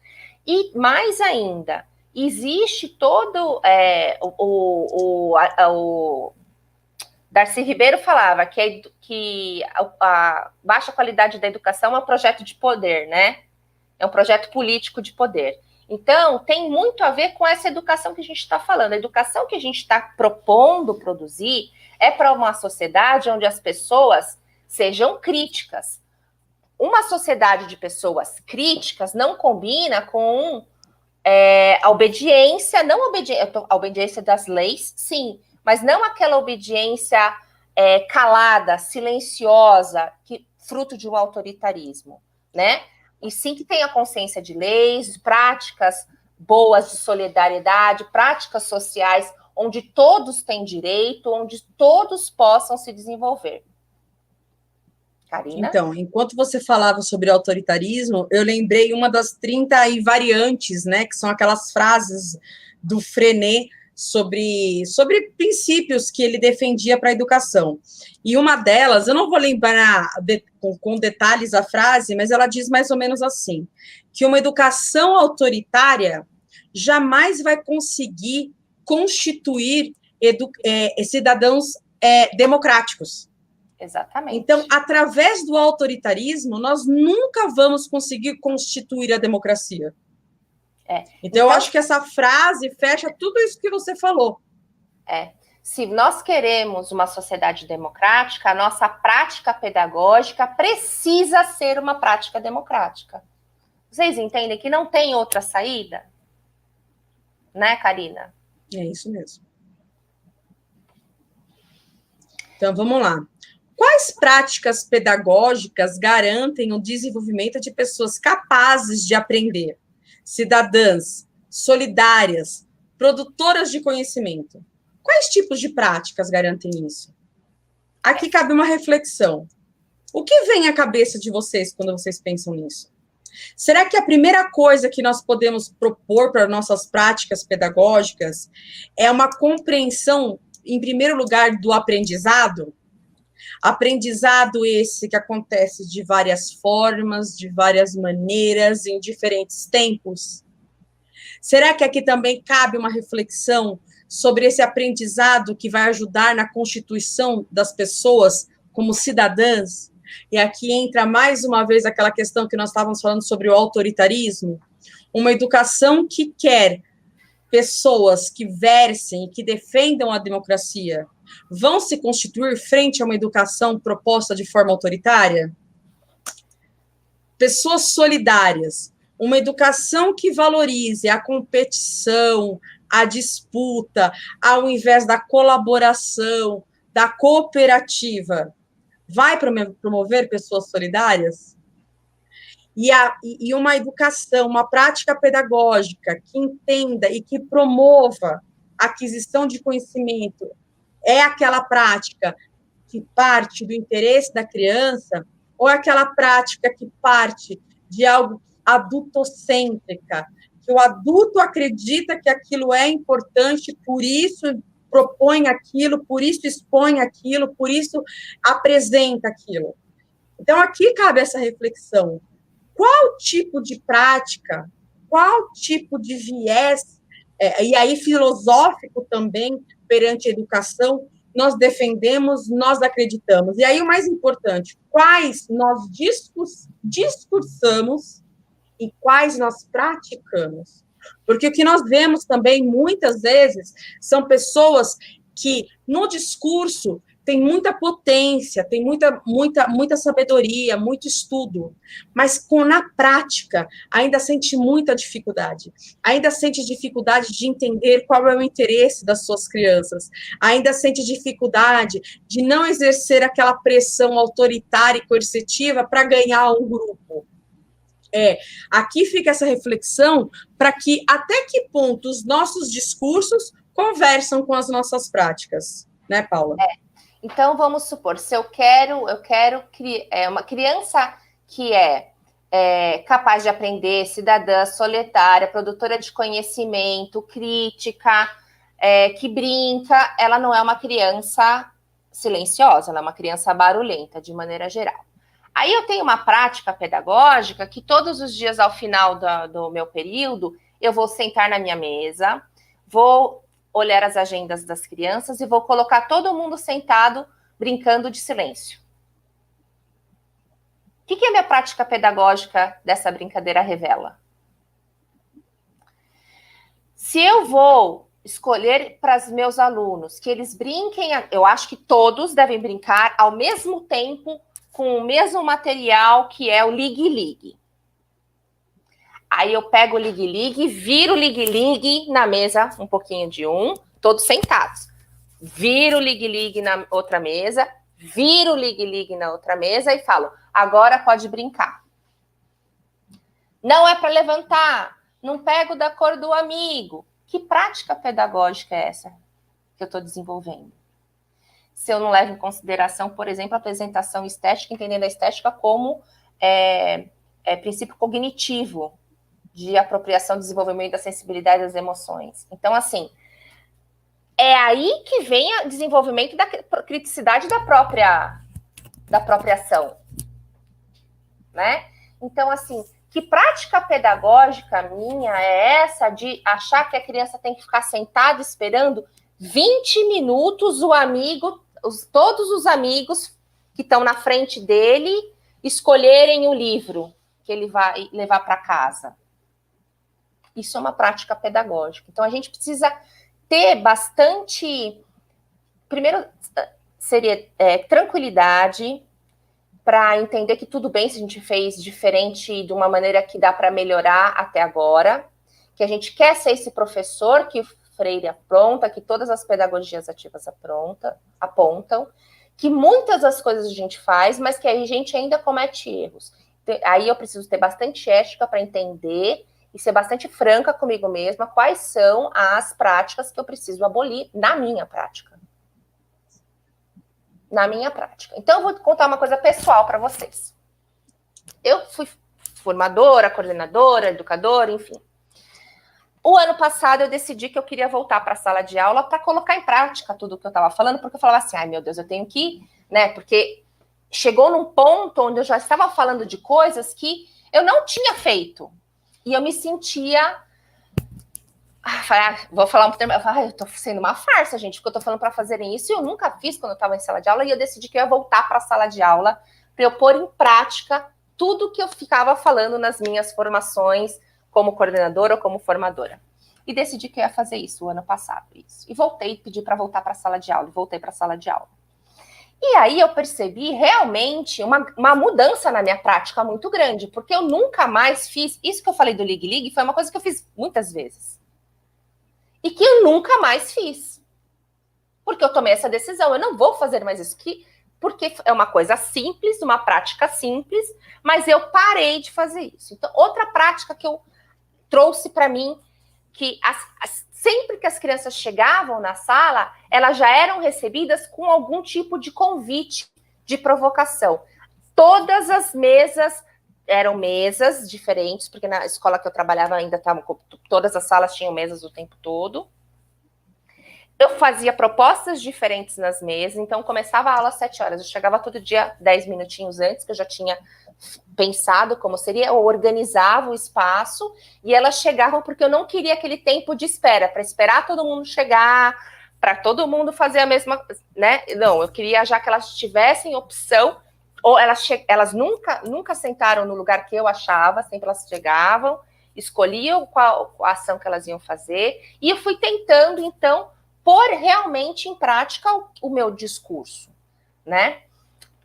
E mais ainda, existe todo o Darcy Ribeiro falava que a baixa qualidade da educação é um projeto de poder, né? É um projeto político de poder. Então, tem muito a ver com essa educação que a gente está falando. A educação que a gente está propondo produzir é para uma sociedade onde as pessoas sejam críticas. Uma sociedade de pessoas críticas não combina com a obediência, a obediência das leis, sim, mas não aquela obediência calada, silenciosa, fruto de um autoritarismo, né? E sim que tenha consciência de leis, práticas boas de solidariedade, práticas sociais, onde todos têm direito, onde todos possam se desenvolver. Karina? Então, enquanto você falava sobre autoritarismo, eu lembrei uma das 30 variantes, né, que são aquelas frases do Frenet sobre princípios que ele defendia para a educação. E uma delas, eu não vou lembrar com detalhes a frase, mas ela diz mais ou menos assim, que uma educação autoritária jamais vai conseguir constituir cidadãos democráticos. Exatamente. Então, através do autoritarismo, nós nunca vamos conseguir constituir a democracia. Então, eu acho que essa frase fecha tudo isso que você falou. Se nós queremos uma sociedade democrática, a nossa prática pedagógica precisa ser uma prática democrática. Vocês entendem que não tem outra saída? Né, Karina? É isso mesmo. Então, vamos lá. Quais práticas pedagógicas garantem o desenvolvimento de pessoas capazes de aprender, cidadãs, solidárias, produtoras de conhecimento? Quais tipos de práticas garantem isso? Aqui cabe uma reflexão. O que vem à cabeça de vocês quando vocês pensam nisso? Será que a primeira coisa que nós podemos propor para nossas práticas pedagógicas é uma compreensão, em primeiro lugar, do aprendizado? Aprendizado esse que acontece de várias formas, de várias maneiras, em diferentes tempos. Será que aqui também cabe uma reflexão sobre esse aprendizado que vai ajudar na constituição das pessoas como cidadãs? E aqui entra mais uma vez aquela questão que nós estávamos falando sobre o autoritarismo. Uma educação que quer pessoas que versem e que defendam a democracia vão se constituir frente a uma educação proposta de forma autoritária? Pessoas solidárias, uma educação que valorize a competição, a disputa, ao invés da colaboração, da cooperativa, vai promover pessoas solidárias? E uma educação, uma prática pedagógica que entenda e que promova a aquisição de conhecimento é aquela prática que parte do interesse da criança ou é aquela prática que parte de algo adultocêntrica, que o adulto acredita que aquilo é importante, por isso propõe aquilo, por isso expõe aquilo, por isso apresenta aquilo? Então, aqui cabe essa reflexão. Qual tipo de prática, qual tipo de viés, e aí filosófico também, perante a educação, nós defendemos, nós acreditamos? E aí o mais importante, quais nós discursamos e quais nós praticamos? Porque o que nós vemos também, muitas vezes, são pessoas que, no discurso, tem muita potência, tem muita sabedoria, muito estudo, mas na prática ainda sente muita dificuldade, ainda sente dificuldade de entender qual é o interesse das suas crianças, ainda sente dificuldade de não exercer aquela pressão autoritária e coercitiva para ganhar um grupo. Aqui fica essa reflexão para que até que ponto os nossos discursos conversam com as nossas práticas, né, Paula? Então, vamos supor, se eu quero uma criança que é capaz de aprender, cidadã, solitária, produtora de conhecimento, crítica, que brinca, ela não é uma criança silenciosa, ela é uma criança barulhenta, de maneira geral. Aí eu tenho uma prática pedagógica que todos os dias, ao final do meu período, eu vou sentar na minha mesa, vou olhar as agendas das crianças e vou colocar todo mundo sentado, brincando de silêncio. O que a minha prática pedagógica dessa brincadeira revela? Se eu vou escolher para os meus alunos que eles brinquem, eu acho que todos devem brincar ao mesmo tempo com o mesmo material, que é o ligue-ligue. Aí eu pego o ligue-ligue, viro o ligue-ligue na mesa, um pouquinho de um, todos sentados. Viro o ligue-ligue na outra mesa, viro o ligue-ligue na outra mesa e falo, agora pode brincar. Não é para levantar, não pego da cor do amigo. Que prática pedagógica é essa que eu estou desenvolvendo? Se eu não levo em consideração, por exemplo, a apresentação estética, entendendo a estética como princípio cognitivo de apropriação, desenvolvimento da sensibilidade das emoções. Então, assim, é aí que vem o desenvolvimento da criticidade da própria ação, né? Então, assim, que prática pedagógica minha é essa de achar que a criança tem que ficar sentada esperando 20 minutos o amigo, todos os amigos que estão na frente dele escolherem o livro que ele vai levar para casa? Isso é uma prática pedagógica. Então, a gente precisa ter bastante... Primeiro, seria tranquilidade para entender que tudo bem se a gente fez diferente de uma maneira que dá para melhorar até agora, que a gente quer ser esse professor que o Freire apronta, que todas as pedagogias ativas apontam, que muitas das coisas a gente faz, mas que a gente ainda comete erros. Aí eu preciso ter bastante ética para entender e ser bastante franca comigo mesma quais são as práticas que eu preciso abolir na minha prática. Na minha prática. Então, eu vou contar uma coisa pessoal para vocês. Eu fui formadora, coordenadora, educadora, enfim. O ano passado, eu decidi que eu queria voltar para a sala de aula para colocar em prática tudo o que eu estava falando, porque eu falava assim, ai, meu Deus, eu tenho que... né? Porque chegou num ponto onde eu já estava falando de coisas que eu não tinha feito. E eu me sentia... vou falar um termo, eu tô sendo uma farsa, gente, porque eu tô falando para fazerem isso e eu nunca fiz quando eu estava em sala de aula, e eu decidi que eu ia voltar para a sala de aula para eu pôr em prática tudo que eu ficava falando nas minhas formações como coordenadora ou como formadora. E decidi que eu ia fazer isso o ano passado. Isso. E voltei, pedi para voltar para a sala de aula, e voltei para a sala de aula. E aí eu percebi realmente uma mudança na minha prática muito grande, porque eu nunca mais fiz, isso que eu falei do ligue-ligue foi uma coisa que eu fiz muitas vezes. E que eu nunca mais fiz. Porque eu tomei essa decisão, eu não vou fazer mais isso, porque é uma coisa simples, uma prática simples, mas eu parei de fazer isso. Então, outra prática que eu trouxe para mim, que sempre que as crianças chegavam na sala, elas já eram recebidas com algum tipo de convite, de provocação. Todas as mesas eram mesas diferentes, porque na escola que eu trabalhava ainda todas as salas tinham mesas o tempo todo. Eu fazia propostas diferentes nas mesas, então começava a aula às 7 horas, eu chegava todo dia 10 minutinhos antes, que eu já tinha pensado como seria, eu organizava o espaço, e elas chegavam porque eu não queria aquele tempo de espera, para esperar todo mundo chegar, para todo mundo fazer a mesma, né? Não, eu queria já que elas tivessem opção, ou elas nunca sentaram no lugar que eu achava, sempre elas chegavam, escolhiam qual a ação que elas iam fazer, e eu fui tentando, então, pôr realmente em prática o meu discurso, né?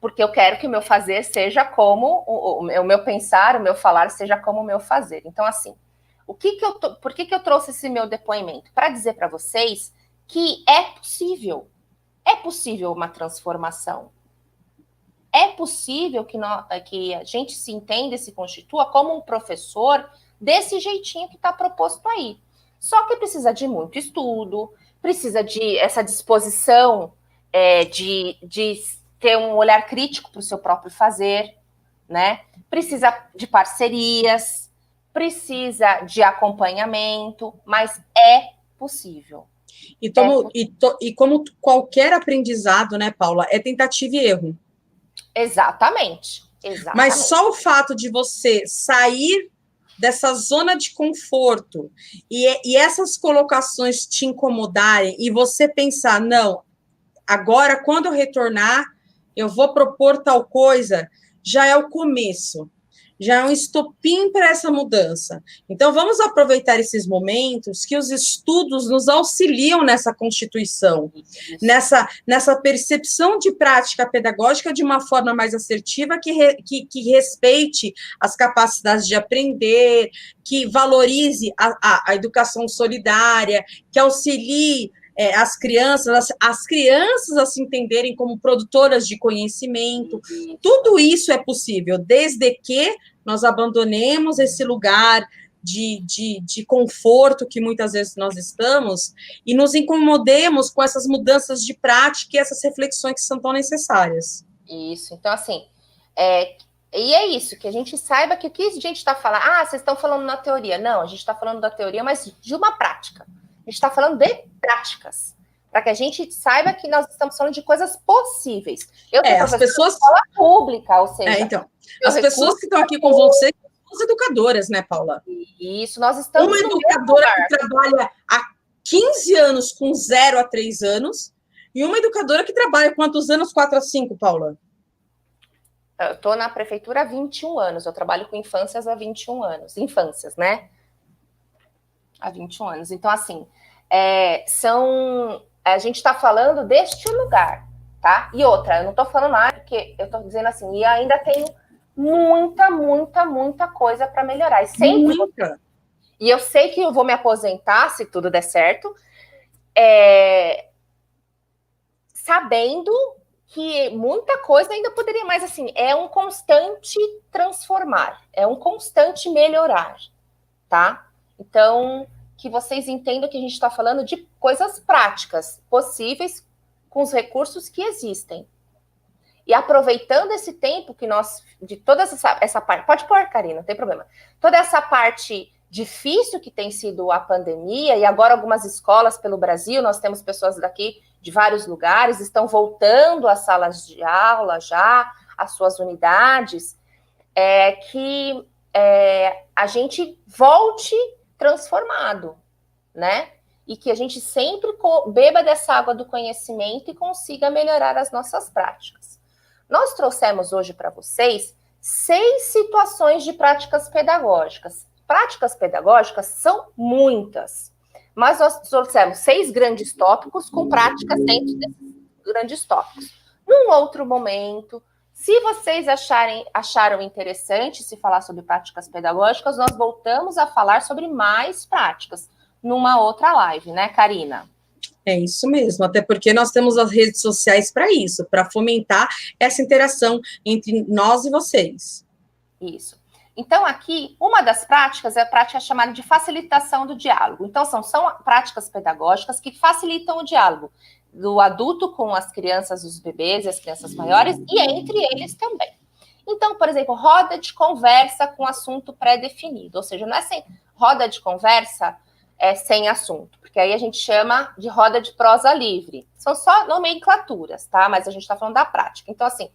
Porque eu quero que o meu fazer seja como o meu pensar, o meu falar seja como o meu fazer. Então, assim, por que eu trouxe esse meu depoimento? Para dizer para vocês que é possível uma transformação. É possível que a gente se entenda e se constitua como um professor desse jeitinho que está proposto aí. Só que precisa de muito estudo, precisa de essa disposição de ter um olhar crítico para o seu próprio fazer, né? Precisa de parcerias, precisa de acompanhamento, mas é possível. E como qualquer aprendizado, né, Paula, é tentativa e erro. Exatamente. Mas Exatamente. só o fato de você sair dessa zona de conforto e essas colocações te incomodarem e você pensar, não, agora quando eu retornar, eu vou propor tal coisa, já é o começo, já é um estopim para essa mudança. Então, vamos aproveitar esses momentos que os estudos nos auxiliam nessa constituição, nessa percepção de prática pedagógica de uma forma mais assertiva, que respeite as capacidades de aprender, que valorize a educação solidária, que auxilie as crianças a se entenderem como produtoras de conhecimento. Tudo isso é possível, desde que nós abandonemos esse lugar de conforto que muitas vezes nós estamos e nos incomodemos com essas mudanças de prática e essas reflexões que são tão necessárias. Isso, então assim, e é isso, que a gente saiba que o que a gente está falando, vocês estão falando na teoria. Não, a gente está falando da teoria, mas de uma prática. A gente está falando de práticas, para que a gente saiba que nós estamos falando de coisas possíveis. Eu sou professora de escola pública, ou seja... então, as pessoas que estão aqui com você são as educadoras, né, Paula? Isso, nós estamos uma educadora que trabalha há 15 anos com 0 a 3 anos e uma educadora que trabalha quantos anos? 4 a 5, Paula? Eu estou na prefeitura há 21 anos, eu trabalho com infâncias há 21 anos. Infâncias, né? Há 21 anos. Então, assim, a gente está falando deste lugar, tá? E outra, eu não estou falando nada, porque eu estou dizendo assim, e ainda tenho muita coisa para melhorar. E eu sei que eu vou me aposentar, se tudo der certo, sabendo que muita coisa ainda poderia, mas assim, é um constante transformar, é um constante melhorar, tá? Então, que vocês entendam que a gente está falando de coisas práticas, possíveis, com os recursos que existem. E aproveitando esse tempo que nós, de toda essa parte, pode pôr, Karina, não tem problema, toda essa parte difícil que tem sido a pandemia, e agora algumas escolas pelo Brasil, nós temos pessoas daqui de vários lugares, estão voltando às salas de aula já, às suas unidades, que a gente volte transformado, né? E que a gente sempre beba dessa água do conhecimento e consiga melhorar as nossas práticas. Nós trouxemos hoje para vocês 6 situações de práticas pedagógicas. Práticas pedagógicas são muitas, mas nós trouxemos 6 grandes tópicos com práticas dentro desses grandes tópicos. Num outro momento, se vocês acharam interessante se falar sobre práticas pedagógicas, nós voltamos a falar sobre mais práticas numa outra live, né, Karina? É isso mesmo, até porque nós temos as redes sociais para isso, para fomentar essa interação entre nós e vocês. Isso. Então, aqui, uma das práticas é a prática chamada de facilitação do diálogo. Então, são práticas pedagógicas que facilitam o diálogo do adulto com as crianças, os bebês e as crianças maiores, e entre eles também. Então, por exemplo, roda de conversa com assunto pré-definido, ou seja, não é sem roda de conversa sem assunto, porque aí a gente chama de roda de prosa livre. São só nomenclaturas, tá? Mas a gente está falando da prática. Então, assim,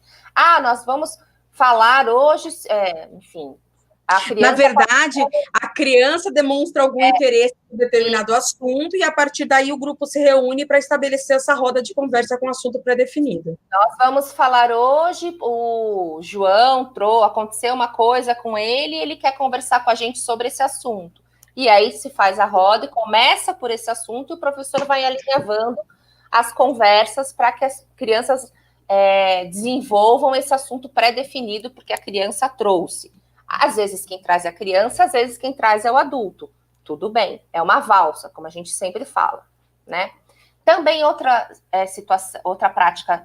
nós vamos falar hoje, enfim... Na verdade, a criança demonstra algum interesse em determinado assunto e, a partir daí, o grupo se reúne para estabelecer essa roda de conversa com assunto pré-definido. Nós vamos falar hoje, o João aconteceu uma coisa com ele e ele quer conversar com a gente sobre esse assunto. E aí se faz a roda e começa por esse assunto e o professor vai alinhavando as conversas para que as crianças desenvolvam esse assunto pré-definido, porque a criança trouxe. Às vezes quem traz é a criança, às vezes quem traz é o adulto. Tudo bem, é uma valsa, como a gente sempre fala, né? Também outra prática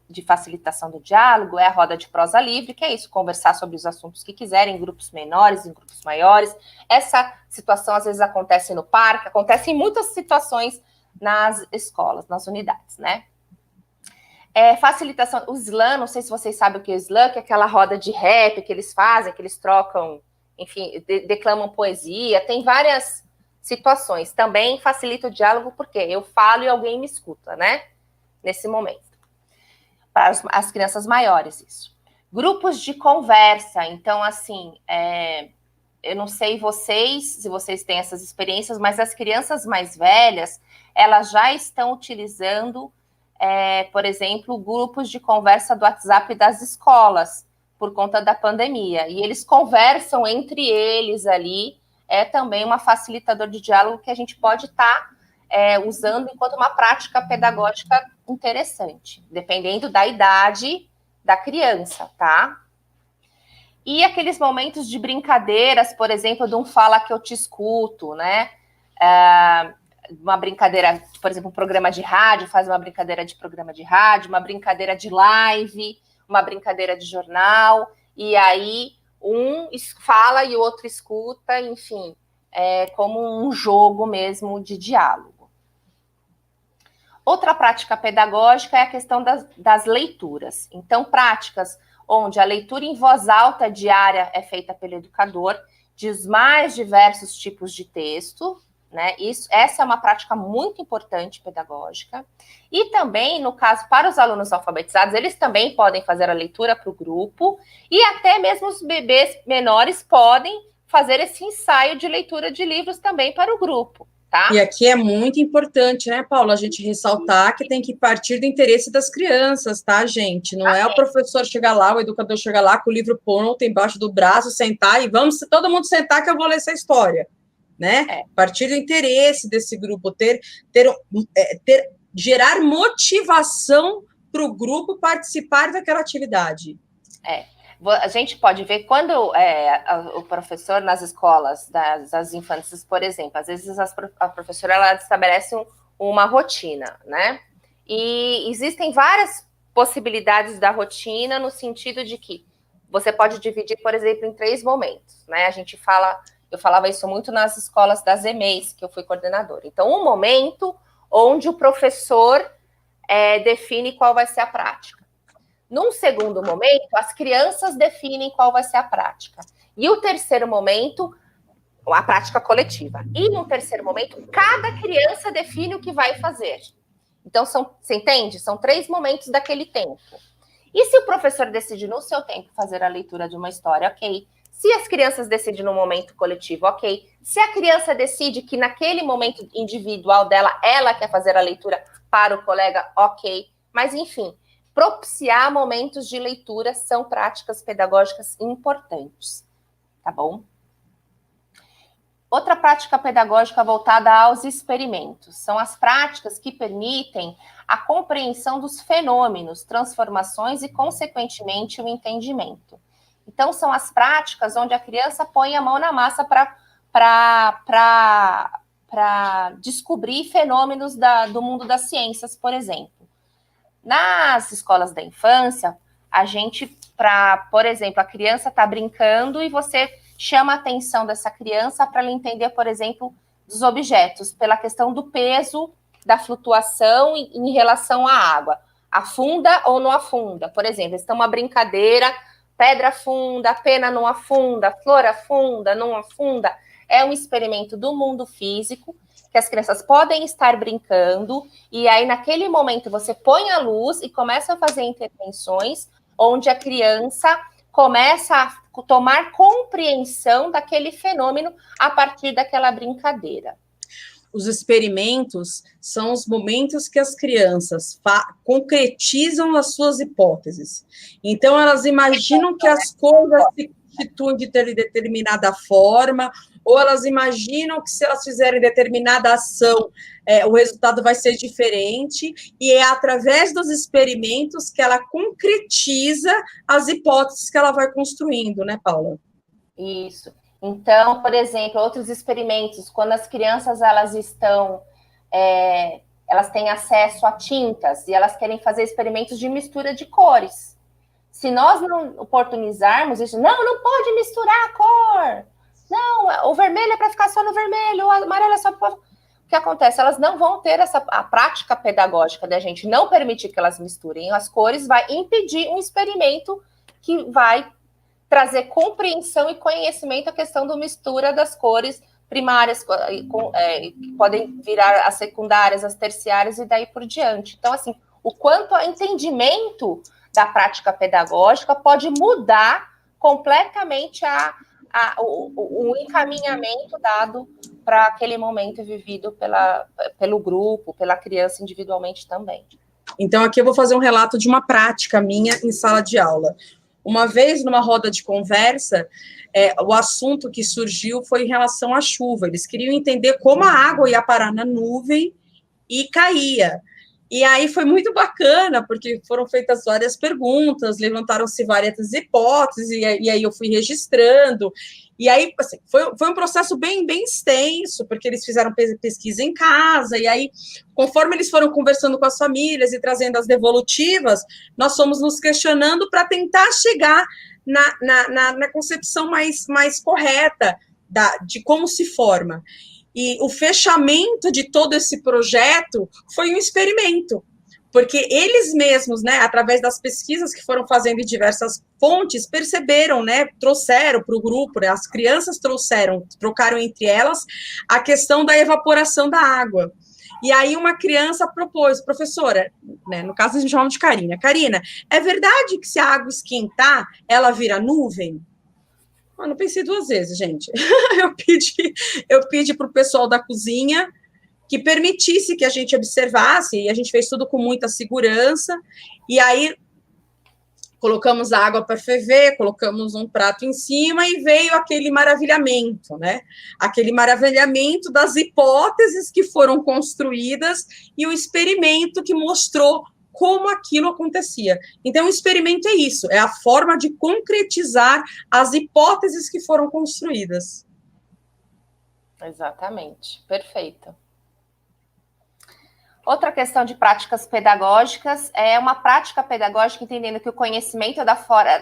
de facilitação do diálogo é a roda de prosa livre, que é isso, conversar sobre os assuntos que quiserem, em grupos menores, em grupos maiores. Essa situação às vezes acontece no parque, acontece em muitas situações nas escolas, nas unidades, né? Facilitação, o slam, não sei se vocês sabem o que é o slam, que é aquela roda de rap que eles fazem, que eles trocam, enfim, declamam poesia, tem várias situações. Também facilita o diálogo, porque eu falo e alguém me escuta, né? Nesse momento. Para as crianças maiores, isso. Grupos de conversa. Então, assim, eu não sei se vocês têm essas experiências, mas as crianças mais velhas, elas já estão utilizando, por exemplo, grupos de conversa do WhatsApp das escolas, por conta da pandemia. E eles conversam entre eles ali, é também uma facilitador de diálogo que a gente pode estar usando enquanto uma prática pedagógica interessante, dependendo da idade da criança, tá? E aqueles momentos de brincadeiras, por exemplo, de um fala que eu te escuto, né? Uma brincadeira, por exemplo, um programa de rádio, faz uma brincadeira de programa de rádio, uma brincadeira de live, uma brincadeira de jornal, e aí um fala e o outro escuta, enfim, como um jogo mesmo de diálogo. Outra prática pedagógica é a questão das leituras. Então, práticas onde a leitura em voz alta diária é feita pelo educador, de os mais diversos tipos de texto, né? Essa é uma prática muito importante pedagógica. E também, no caso, para os alunos alfabetizados, eles também podem fazer a leitura para o grupo, e até mesmo os bebês menores podem fazer esse ensaio de leitura de livros também para o grupo. Tá? E aqui é muito importante, né, Paula, a gente ressaltar que tem que partir do interesse das crianças, tá, gente? Não é o professor chegar lá, o educador chegar lá com o livro pronto embaixo do braço, sentar e vamos todo mundo sentar que eu vou ler essa história, né? Partir do interesse desse grupo, gerar motivação para o grupo participar daquela atividade. A gente pode ver quando o professor nas escolas das infâncias, por exemplo, às vezes a professora ela estabelece uma rotina, né? E existem várias possibilidades da rotina no sentido de que você pode dividir, por exemplo, em 3 momentos, né? Eu falava isso muito nas escolas das EMEIs, que eu fui coordenadora. Então, um momento onde o professor define qual vai ser a prática. Num segundo momento, as crianças definem qual vai ser a prática. E o terceiro momento, a prática coletiva. E no terceiro momento, cada criança define o que vai fazer. Então, você entende? São 3 momentos daquele tempo. E se o professor decide no seu tempo fazer a leitura de uma história, ok. Se as crianças decidem no momento coletivo, ok. Se a criança decide que naquele momento individual dela, ela quer fazer a leitura para o colega, ok. Mas, enfim, propiciar momentos de leitura são práticas pedagógicas importantes, tá bom? Outra prática pedagógica voltada aos experimentos são as práticas que permitem a compreensão dos fenômenos, transformações e, consequentemente, o entendimento. Então, são as práticas onde a criança põe a mão na massa para descobrir fenômenos do mundo das ciências, por exemplo. Nas escolas da infância, por exemplo, a criança está brincando e você chama a atenção dessa criança para ela entender, por exemplo, dos objetos, pela questão do peso, da flutuação em relação à água. Afunda ou não afunda? Por exemplo, está uma brincadeira, pedra afunda, pena não afunda, flor afunda, não afunda. É um experimento do mundo físico, que as crianças podem estar brincando, e aí naquele momento você põe a luz e começa a fazer intervenções, onde a criança começa a tomar compreensão daquele fenômeno a partir daquela brincadeira. Os experimentos são os momentos que as crianças concretizam as suas hipóteses. Então, elas imaginam que as coisas se constituem de determinada forma, ou elas imaginam que se elas fizerem determinada ação, o resultado vai ser diferente, e é através dos experimentos que ela concretiza as hipóteses que ela vai construindo, né, Paula? Isso. Então, por exemplo, outros experimentos, quando as crianças elas têm acesso a tintas e elas querem fazer experimentos de mistura de cores. Se nós não oportunizarmos isso, não pode misturar a cor. Não, o vermelho é para ficar só no vermelho, o amarelo é só para... O que acontece? Elas não vão ter a prática pedagógica da gente não permitir que elas misturem as cores, vai impedir um experimento que vai trazer compreensão e conhecimento à questão da mistura das cores primárias, que podem virar as secundárias, as terciárias e daí por diante. Então, assim, o quanto ao entendimento da prática pedagógica pode mudar completamente o encaminhamento dado para aquele momento vivido pelo grupo, pela criança individualmente também. Então, aqui eu vou fazer um relato de uma prática minha em sala de aula. Uma vez, numa roda de conversa, o assunto que surgiu foi em relação à chuva. Eles queriam entender como a água ia parar na nuvem e caía. E aí foi muito bacana, porque foram feitas várias perguntas, levantaram-se várias hipóteses, e aí eu fui registrando. E aí, assim, foi um processo bem extenso, porque eles fizeram pesquisa em casa, e aí, conforme eles foram conversando com as famílias e trazendo as devolutivas, nós fomos nos questionando para tentar chegar na concepção mais correta de como se forma. E o fechamento de todo esse projeto foi um experimento, porque eles mesmos, né, através das pesquisas que foram fazendo em diversas fontes, perceberam, né, trouxeram para o grupo, né, as crianças trocaram entre elas a questão da evaporação da água. E aí uma criança propôs, professora, né, no caso a gente chama de Karina, é verdade que se a água esquentar, ela vira nuvem? Eu não pensei duas vezes, gente. Eu pedi para o pessoal da cozinha que permitisse que a gente observasse, e a gente fez tudo com muita segurança, e aí colocamos a água para ferver, colocamos um prato em cima e veio aquele maravilhamento, né? Aquele maravilhamento das hipóteses que foram construídas e o experimento que mostrou como aquilo acontecia. Então, o experimento é isso, é a forma de concretizar as hipóteses que foram construídas. Exatamente, perfeito. Outra questão de práticas pedagógicas é uma prática pedagógica entendendo que o conhecimento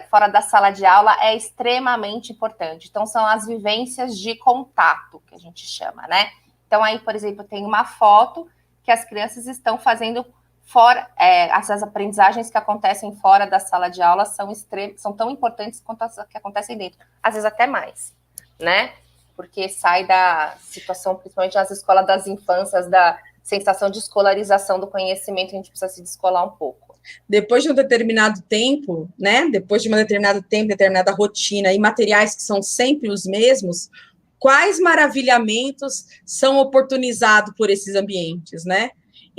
fora da sala de aula é extremamente importante. Então, são as vivências de contato, que a gente chama, né? Então, aí, por exemplo, tem uma foto que as crianças estão fazendo fora, essas aprendizagens que acontecem fora da sala de aula são tão importantes quanto as que acontecem dentro, às vezes até mais, né? Porque sai da situação, principalmente nas escolas das infâncias, da sensação de escolarização do conhecimento, a gente precisa se descolar um pouco. Depois de um determinado tempo, né? Depois de um determinado tempo, determinada rotina e materiais que são sempre os mesmos, quais maravilhamentos são oportunizados por esses ambientes, né?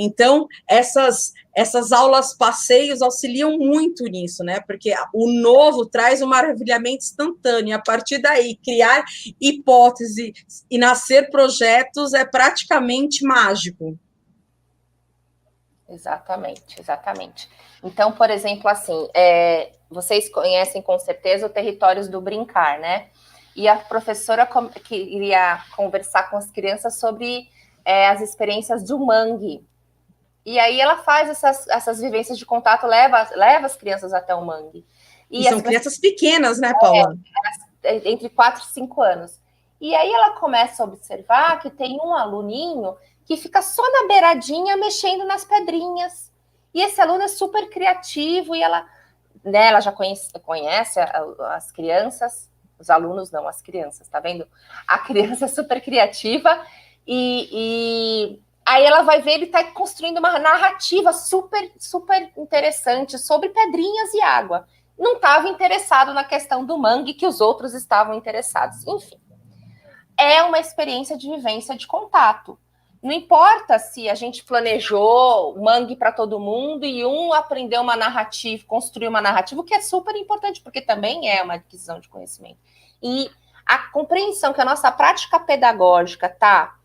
Então, essas aulas passeios auxiliam muito nisso, né? Porque o novo traz um maravilhamento instantâneo, e a partir daí, criar hipótese e nascer projetos é praticamente mágico. Exatamente, exatamente. Então, por exemplo, assim, vocês conhecem com certeza o Territórios do Brincar, né? E a professora queria conversar com as crianças sobre as experiências do mangue. E aí ela faz essas vivências de contato, leva as crianças até o mangue. E são crianças pequenas, né, Paula? Entre 4 e 5 anos. E aí ela começa a observar que tem um aluninho que fica só na beiradinha mexendo nas pedrinhas. E esse aluno é super criativo e ela já conhece as crianças, os alunos não, as crianças, tá vendo? A criança é super criativa e aí ela vai ver, ele está construindo uma narrativa super, super interessante sobre pedrinhas e água. Não estava interessado na questão do mangue, que os outros estavam interessados. Enfim, é uma experiência de vivência de contato. Não importa se a gente planejou mangue para todo mundo e um aprendeu uma narrativa, construiu uma narrativa, o que é super importante, porque também é uma aquisição de conhecimento. E a compreensão que a nossa prática pedagógica está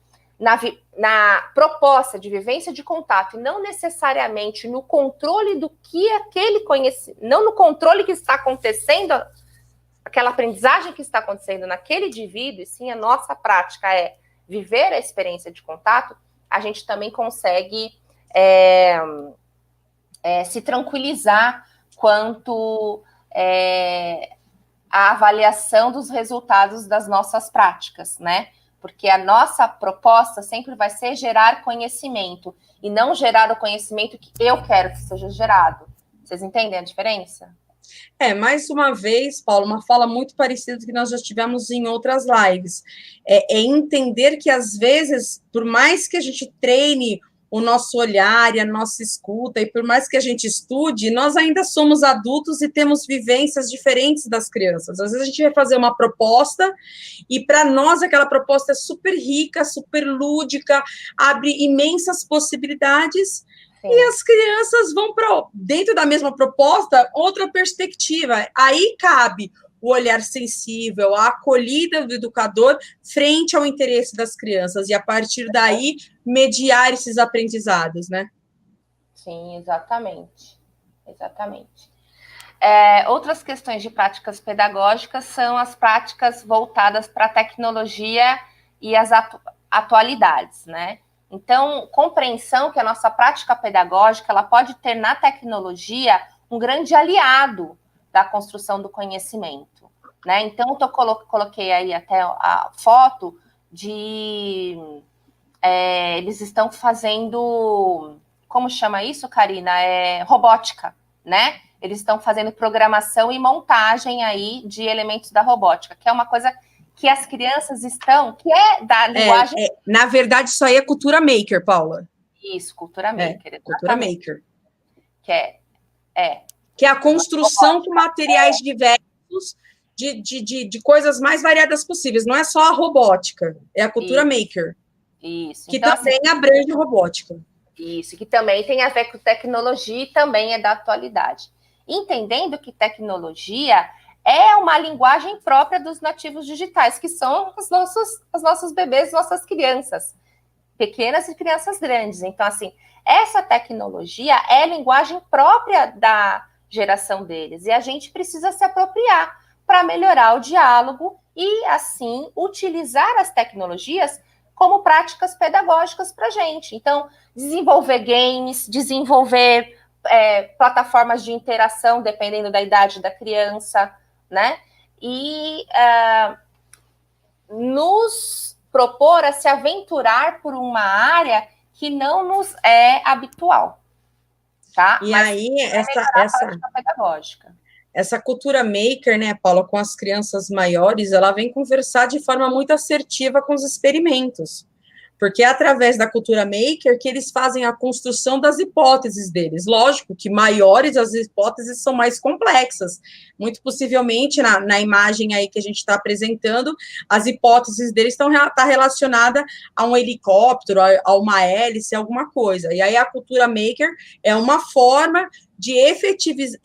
na proposta de vivência de contato e não necessariamente no controle do que aquele conhecimento, não no controle que está acontecendo, aquela aprendizagem que está acontecendo naquele indivíduo, e sim a nossa prática é viver a experiência de contato, a gente também consegue se tranquilizar quanto à avaliação dos resultados das nossas práticas, né? Porque a nossa proposta sempre vai ser gerar conhecimento e não gerar o conhecimento que eu quero que seja gerado. Vocês entendem a diferença? Mais uma vez, Paulo, uma fala muito parecida que nós já tivemos em outras lives. É entender que, às vezes, por mais que a gente treine o nosso olhar e a nossa escuta, e por mais que a gente estude, nós ainda somos adultos e temos vivências diferentes das crianças. Às vezes a gente vai fazer uma proposta, e para nós aquela proposta é super rica, super lúdica, abre imensas possibilidades, Sim. E as crianças vão para, dentro da mesma proposta, outra perspectiva. Aí cabe o olhar sensível, a acolhida do educador frente ao interesse das crianças, e a partir daí mediar esses aprendizados, né? Sim, exatamente. Exatamente. Outras questões de práticas pedagógicas são as práticas voltadas para a tecnologia e as atualidades, né? Então, compreensão que a nossa prática pedagógica ela pode ter na tecnologia um grande aliado da construção do conhecimento, né? Então, eu coloquei aí até a foto de... eles estão fazendo... Como chama isso, Karina? Robótica, né? Eles estão fazendo programação e montagem aí de elementos da robótica, que é uma coisa que as crianças estão, que é da linguagem... na verdade, isso aí é cultura maker, Paula. Isso, cultura maker. Cultura maker. Que é a construção com materiais diversos de coisas mais variadas possíveis. Não é só a robótica, é a cultura maker. Isso. Que então, também abrange a robótica. Isso, que também tem a ver com tecnologia e também é da atualidade. Entendendo que tecnologia é uma linguagem própria dos nativos digitais, que são os nossos bebês, nossas crianças, pequenas e crianças grandes. Então, assim, essa tecnologia é linguagem própria da geração deles, e a gente precisa se apropriar para melhorar o diálogo e, assim, utilizar as tecnologias como práticas pedagógicas para a gente. Então, desenvolver games, desenvolver plataformas de interação, dependendo da idade da criança, né? E nos propor a se aventurar por uma área que não nos é habitual, tá? E mas aí, essa cultura maker, né, Paula, com as crianças maiores, ela vem conversar de forma muito assertiva com os experimentos, porque é através da cultura maker que eles fazem a construção das hipóteses deles. Lógico que maiores as hipóteses são mais complexas. Muito possivelmente, na imagem aí que a gente está apresentando, as hipóteses deles estão relacionadas a um helicóptero, a uma hélice, alguma coisa. E aí a cultura maker é uma forma de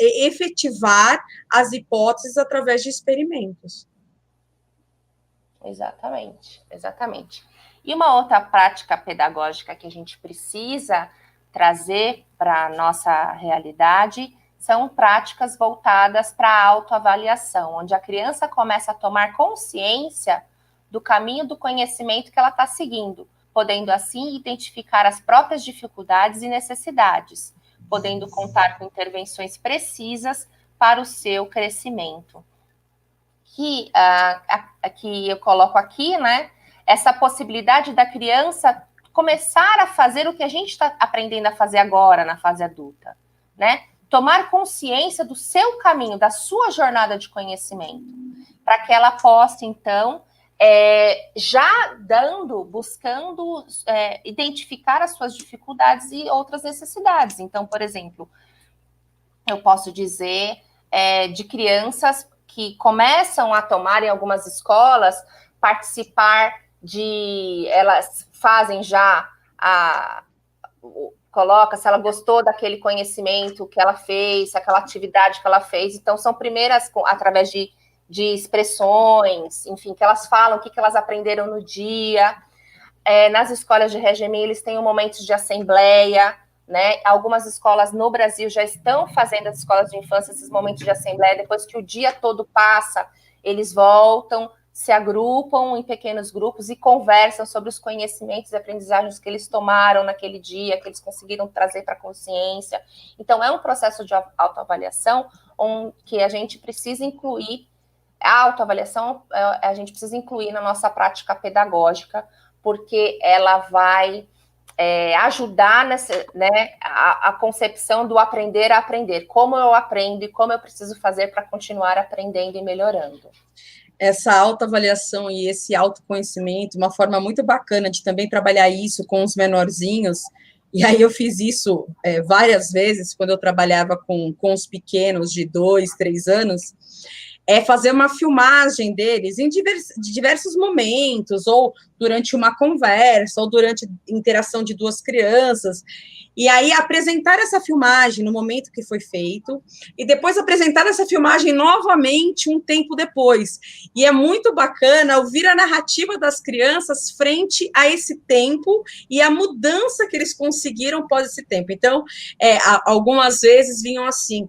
efetivar as hipóteses através de experimentos. Exatamente, exatamente. E uma outra prática pedagógica que a gente precisa trazer para a nossa realidade são práticas voltadas para a autoavaliação, onde a criança começa a tomar consciência do caminho do conhecimento que ela está seguindo, podendo assim identificar as próprias dificuldades e necessidades, podendo contar com intervenções precisas para o seu crescimento. Que eu coloco aqui, né? Essa possibilidade da criança começar a fazer o que a gente está aprendendo a fazer agora, na fase adulta, né? Tomar consciência do seu caminho, da sua jornada de conhecimento, para que ela possa, então, buscando identificar as suas dificuldades e outras necessidades. Então, por exemplo, eu posso dizer de crianças que começam a tomar em algumas escolas, participar elas fazem já coloca se ela gostou daquele conhecimento que ela fez, aquela atividade que ela fez. Então, são primeiras através de expressões, enfim, que elas falam o que elas aprenderam no dia. Nas escolas de regime, eles têm momentos de assembleia, né? Algumas escolas no Brasil já estão fazendo, as escolas de infância, esses momentos de assembleia. Depois que o dia todo passa, eles voltam, se agrupam em pequenos grupos e conversam sobre os conhecimentos e aprendizagens que eles tomaram naquele dia, que eles conseguiram trazer para a consciência. Então, é um processo de autoavaliação que a gente precisa incluir. A autoavaliação a gente precisa incluir na nossa prática pedagógica, porque ela vai ajudar a concepção do aprender a aprender. Como eu aprendo e como eu preciso fazer para continuar aprendendo e melhorando. Essa autoavaliação e esse autoconhecimento, uma forma muito bacana de também trabalhar isso com os menorzinhos, E aí eu fiz isso várias vezes, quando eu trabalhava com os pequenos de 2, 3 anos, fazer uma filmagem deles em diversos momentos, ou durante uma conversa, ou durante interação de duas crianças, e aí apresentar essa filmagem no momento que foi feito, e depois apresentar essa filmagem novamente um tempo depois. E é muito bacana ouvir a narrativa das crianças frente a esse tempo e a mudança que eles conseguiram após esse tempo. Então, algumas vezes vinham assim,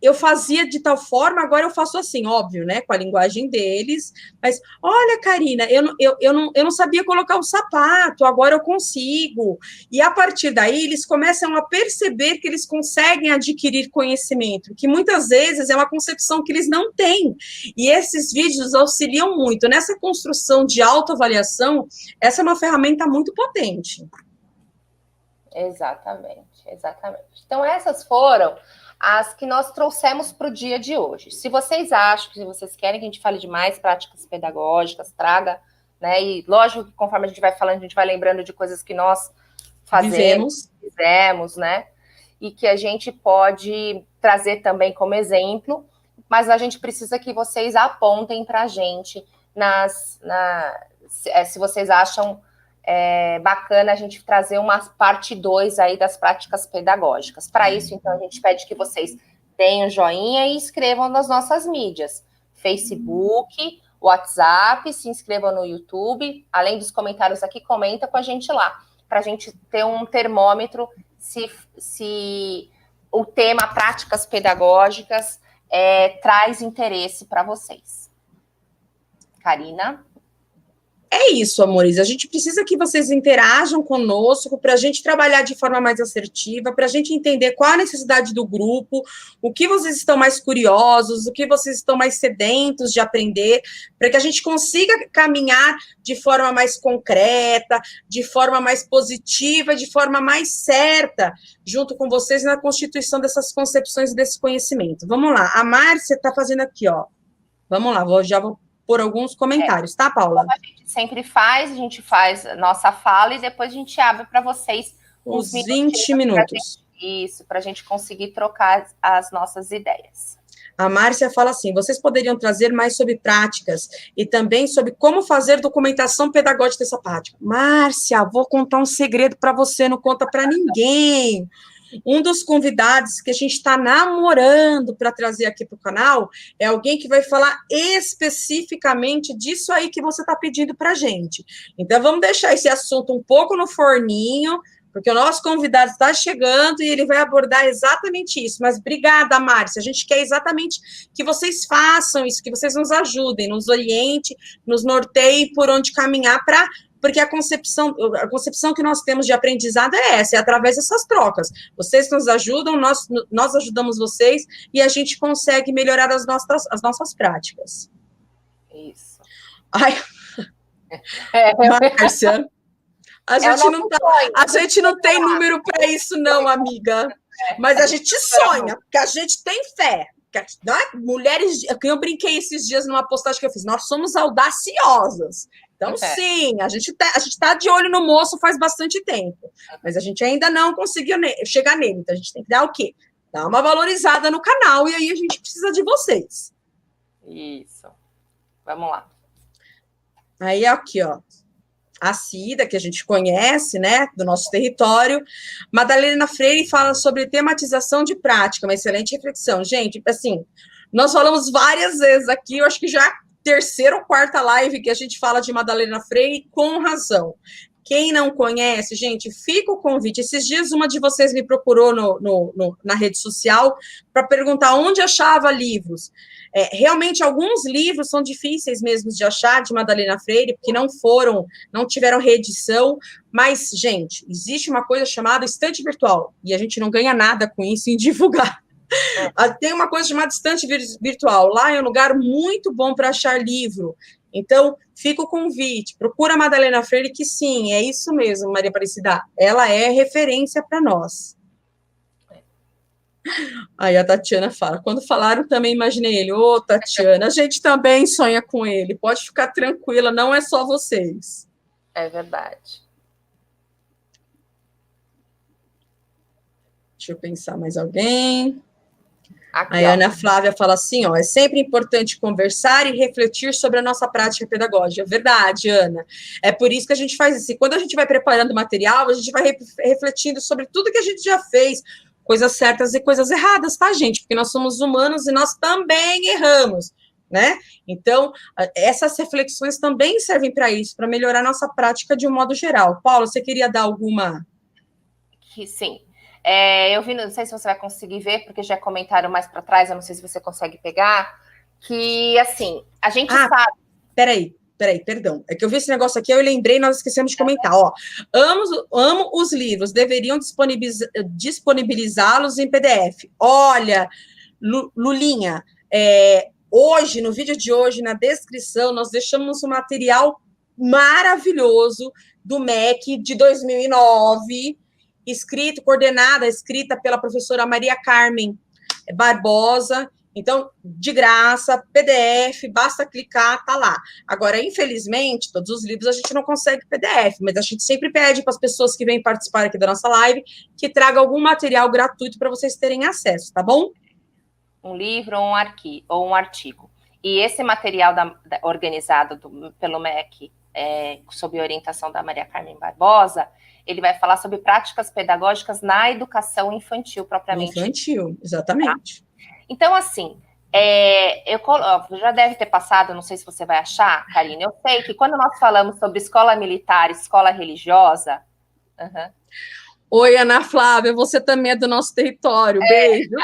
eu fazia de tal forma, agora eu faço assim, óbvio, né, com a linguagem deles, mas, olha, Karina, eu não sabia colocar um sapato, agora eu consigo, e a partir daí eles começam a perceber que eles conseguem adquirir conhecimento, que muitas vezes é uma concepção que eles não têm, e esses vídeos auxiliam muito, nessa construção de autoavaliação, essa é uma ferramenta muito potente. Exatamente. Então, essas foram as que nós trouxemos para o dia de hoje. Se vocês acham, se vocês querem que a gente fale de mais práticas pedagógicas, traga, né? E lógico que conforme a gente vai falando, a gente vai lembrando de coisas que nós fizemos, né? E que a gente pode trazer também como exemplo, mas a gente precisa que vocês apontem para a gente se vocês acham bacana a gente trazer uma parte 2 aí das práticas pedagógicas. Para isso, então, a gente pede que vocês deem um joinha e inscrevam nas nossas mídias. Facebook, WhatsApp, se inscrevam no YouTube. Além dos comentários aqui, comenta com a gente lá, para a gente ter um termômetro se o tema práticas pedagógicas traz interesse para vocês. Karina? É isso, amores. A gente precisa que vocês interajam conosco para a gente trabalhar de forma mais assertiva, para a gente entender qual a necessidade do grupo, o que vocês estão mais curiosos, o que vocês estão mais sedentos de aprender, para que a gente consiga caminhar de forma mais concreta, de forma mais positiva, de forma mais certa, junto com vocês na constituição dessas concepções e desse conhecimento. Vamos lá. A Márcia está fazendo aqui, ó. Vamos lá, já vou por alguns comentários, tá, Paula? Como a gente sempre faz, a gente faz a nossa fala e depois a gente abre para vocês uns 20 minutos. Para a gente conseguir trocar as nossas ideias. A Márcia fala assim, vocês poderiam trazer mais sobre práticas e também sobre como fazer documentação pedagógica dessa prática. Márcia, vou contar um segredo para você, não conta para ninguém. Um dos convidados que a gente está namorando para trazer aqui para o canal é alguém que vai falar especificamente disso aí que você está pedindo para a gente. Então, vamos deixar esse assunto um pouco no forninho, porque o nosso convidado está chegando e ele vai abordar exatamente isso. Mas obrigada, Márcia. A gente quer exatamente que vocês façam isso, que vocês nos ajudem, nos orientem, nos norteiem por onde caminhar porque a concepção que nós temos de aprendizado é essa, é através dessas trocas. Vocês nos ajudam, nós ajudamos vocês, e a gente consegue melhorar as nossas práticas. Isso. Ai, Márcia, a gente não tem número para isso, não, amiga. Mas a gente sonha, porque a gente tem fé. Mulheres, eu brinquei esses dias numa postagem que eu fiz, nós somos audaciosas. Então, sim, a gente tá de olho no moço faz bastante tempo, mas a gente ainda não conseguiu chegar nele, então a gente tem que dar o quê? Dar uma valorizada no canal, e aí a gente precisa de vocês. Isso. Vamos lá. Aí, aqui, ó, a Cida, que a gente conhece, né, do nosso território. Madalena Freire fala sobre tematização de prática, uma excelente reflexão. Gente, assim, nós falamos várias vezes aqui, eu acho que já terceira ou quarta live que a gente fala de Madalena Freire, com razão. Quem não conhece, gente, fica o convite. Esses dias uma de vocês me procurou na rede social para perguntar onde achava livros. Realmente, alguns livros são difíceis mesmo de achar, de Madalena Freire, porque não tiveram reedição, mas, gente, existe uma coisa chamada estante virtual, e a gente não ganha nada com isso em divulgar. Tem uma coisa chamada estante virtual. Lá é um lugar muito bom para achar livro. Então, fica o convite. Procura a Madalena Freire, que sim, é isso mesmo, Maria Aparecida. Ela é referência para nós. Aí a Tatiana fala, quando falaram também imaginei ele. Ô, Tatiana, a gente também sonha com ele. Pode ficar tranquila, não é só vocês. É verdade. Deixa eu pensar mais alguém. Aqui, A Ana Flávia fala assim, ó, é sempre importante conversar e refletir sobre a nossa prática pedagógica. É verdade, Ana. É por isso que a gente faz isso. E quando a gente vai preparando o material, a gente vai refletindo sobre tudo que a gente já fez, coisas certas e coisas erradas, tá, gente? Porque nós somos humanos e nós também erramos, né? Então, essas reflexões também servem para isso, para melhorar a nossa prática de um modo geral. Paula, você queria dar alguma... Sim. Eu vi, não sei se você vai conseguir ver, porque já comentaram mais para trás, eu não sei se você consegue pegar, que, assim, a gente sabe... Peraí, perdão. É que eu vi esse negócio aqui, eu lembrei, nós esquecemos de comentar, ó. Amo os livros, deveriam disponibilizá-los em PDF. Olha, Lulinha, hoje, no vídeo de hoje, na descrição, nós deixamos um material maravilhoso do MEC de 2009, escrita pela professora Maria Carmen Barbosa. Então, de graça, PDF, basta clicar, tá lá. Agora, infelizmente, todos os livros a gente não consegue PDF, mas a gente sempre pede para as pessoas que vêm participar aqui da nossa live que traga algum material gratuito para vocês terem acesso, tá bom? Um livro ou um artigo. E esse material organizado pelo MEC, sob orientação da Maria Carmen Barbosa, ele vai falar sobre práticas pedagógicas na educação infantil, propriamente. Infantil, exatamente. Tá? Então, assim, já deve ter passado, não sei se você vai achar, Karine, eu sei que quando nós falamos sobre escola militar, escola religiosa... Oi, Ana Flávia, você também é do nosso território, beijo.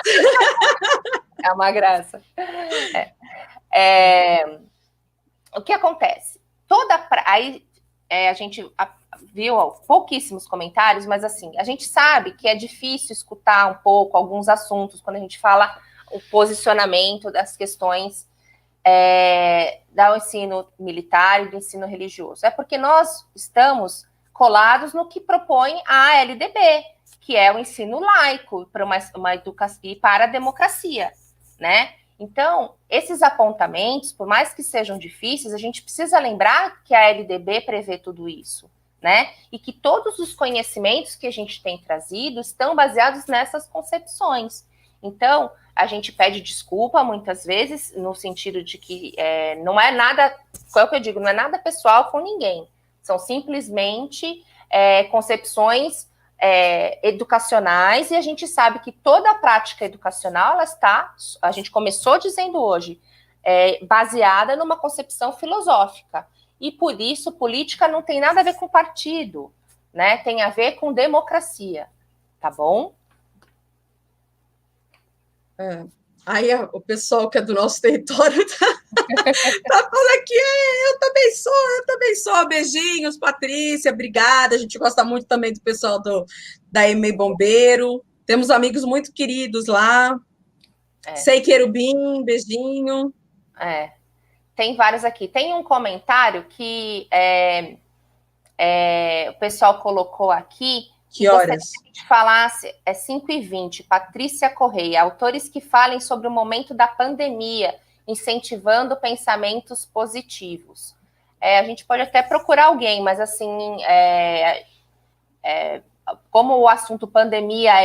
É uma graça. O que acontece? Aí a gente viu pouquíssimos comentários, mas assim, a gente sabe que é difícil escutar um pouco alguns assuntos quando a gente fala o posicionamento das questões do ensino militar e do ensino religioso. É porque nós estamos colados no que propõe a LDB, que é o ensino laico para uma educação e para a democracia, né? Então, esses apontamentos, por mais que sejam difíceis, a gente precisa lembrar que a LDB prevê tudo isso, né? E que todos os conhecimentos que a gente tem trazido estão baseados nessas concepções. Então, a gente pede desculpa muitas vezes, no sentido de que não é nada, qual é o que eu digo, não é nada pessoal com ninguém. São simplesmente concepções educacionais, e a gente sabe que toda a prática educacional, a gente começou dizendo hoje, baseada numa concepção filosófica. E por isso, política não tem nada a ver com partido, né? Tem a ver com democracia, tá bom? Aí o pessoal que é do nosso território tá falando aqui, eu também sou. Beijinhos, Patrícia, obrigada. A gente gosta muito também do pessoal da EMEI Bombeiro. Temos amigos muito queridos lá. Sei Querubim, beijinho. Tem vários aqui. Tem um comentário que o pessoal colocou aqui. Que horas? Se a gente falasse, 5h20, Patrícia Correia, autores que falem sobre o momento da pandemia, incentivando pensamentos positivos. A gente pode até procurar alguém, mas assim, como o assunto pandemia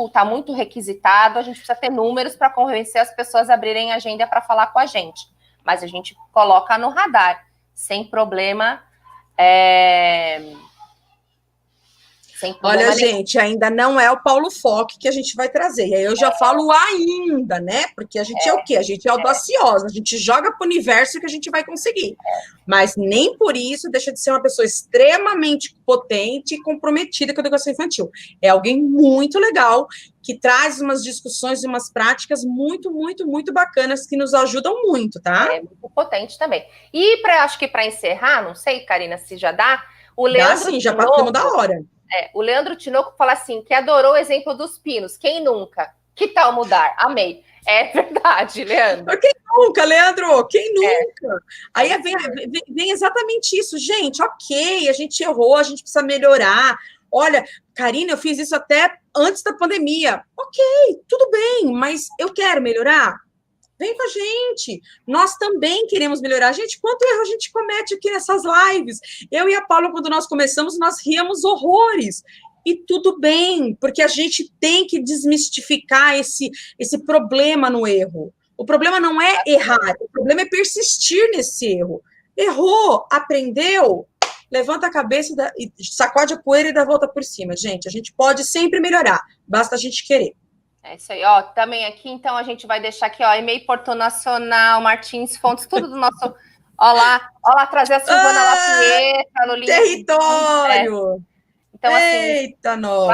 está muito requisitado, a gente precisa ter números para convencer as pessoas a abrirem agenda para falar com a gente. Mas a gente coloca no radar, sem problema. Olha, gente, ainda não é o Paulo Fock que a gente vai trazer. E aí eu já falo ainda, né? Porque a gente é o quê? A gente é audaciosa, a gente joga para o universo que a gente vai conseguir. Mas nem por isso deixa de ser uma pessoa extremamente potente e comprometida com a educação infantil. É alguém muito legal, que traz umas discussões e umas práticas muito, muito, muito bacanas, que nos ajudam muito, tá? Muito potente também. E acho que para encerrar, não sei, Karina, se já dá, o Leandro... Sim, já passamos da hora. O Leandro Tinoco fala assim, que adorou o exemplo dos pinos. Quem nunca? Que tal mudar? Amei. É verdade, Leandro. Quem nunca, Leandro? Quem nunca? Aí vem exatamente isso. Gente, ok, a gente errou, a gente precisa melhorar. Olha, Karina, eu fiz isso até antes da pandemia. Ok, tudo bem, mas eu quero melhorar. Vem com a gente. Nós também queremos melhorar. Gente, quanto erro a gente comete aqui nessas lives? Eu e a Paula, quando nós começamos, nós ríamos horrores. E tudo bem, porque a gente tem que desmistificar esse problema no erro. O problema não é errar, o problema é persistir nesse erro. Errou, aprendeu, levanta a cabeça e sacode a poeira e dá a volta por cima. Gente, a gente pode sempre melhorar, basta a gente querer. É isso aí, ó. Também aqui, então, a gente vai deixar aqui, ó, e-mail Porto Nacional, Martins Fontes, tudo do nosso. Ó lá, trazer a Silvana Lapieta no link. Território! Então, assim, eita, nós!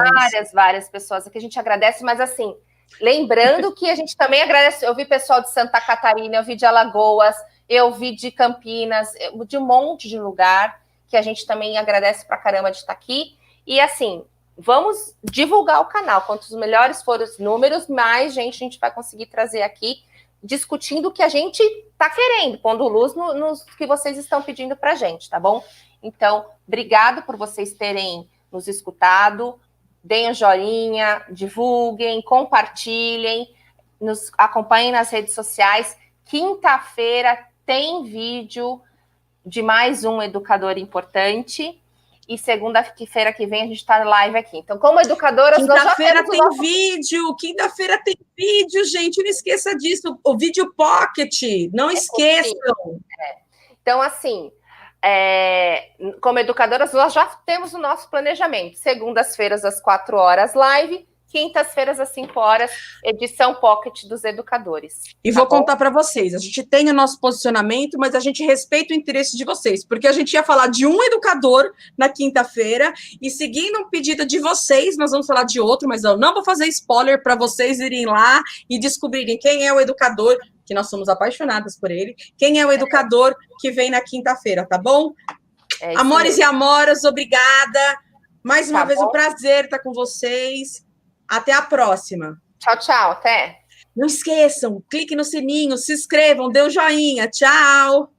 Várias pessoas aqui, a gente agradece, mas assim, lembrando que a gente também agradece. Eu vi pessoal de Santa Catarina, eu vi de Alagoas, eu vi de Campinas, de um monte de lugar, que a gente também agradece pra caramba de estar aqui. E assim, vamos divulgar o canal. Quantos melhores forem os números, mais gente a gente vai conseguir trazer aqui, discutindo o que a gente está querendo, pondo luz nos que vocês estão pedindo para a gente, tá bom? Então, obrigado por vocês terem nos escutado. Deem um joinha, divulguem, compartilhem, nos acompanhem nas redes sociais. Quinta-feira tem vídeo de mais um educador importante. E segunda-feira que vem a gente está live aqui. Então, como educadoras... Quinta-feira Quinta-feira tem vídeo, gente. Não esqueça disso. O vídeo pocket. Não esqueçam. Então, assim, como educadoras, nós já temos o nosso planejamento. Segundas-feiras, às 4 horas, live. Quintas-feiras, às 5 horas, edição pocket dos educadores. E vou contar para vocês, a gente tem o nosso posicionamento, mas a gente respeita o interesse de vocês, porque a gente ia falar de um educador na quinta-feira, e seguindo um pedido de vocês, nós vamos falar de outro, mas eu não vou fazer spoiler para vocês irem lá e descobrirem quem é o educador, que nós somos apaixonadas por ele, quem é o educador que vem na quinta-feira, tá bom? Amores e amoras, obrigada. Mais uma vez, um prazer estar com vocês. Até a próxima. Tchau, tchau. Até. Não esqueçam, clique no sininho, se inscrevam, dê um joinha. Tchau.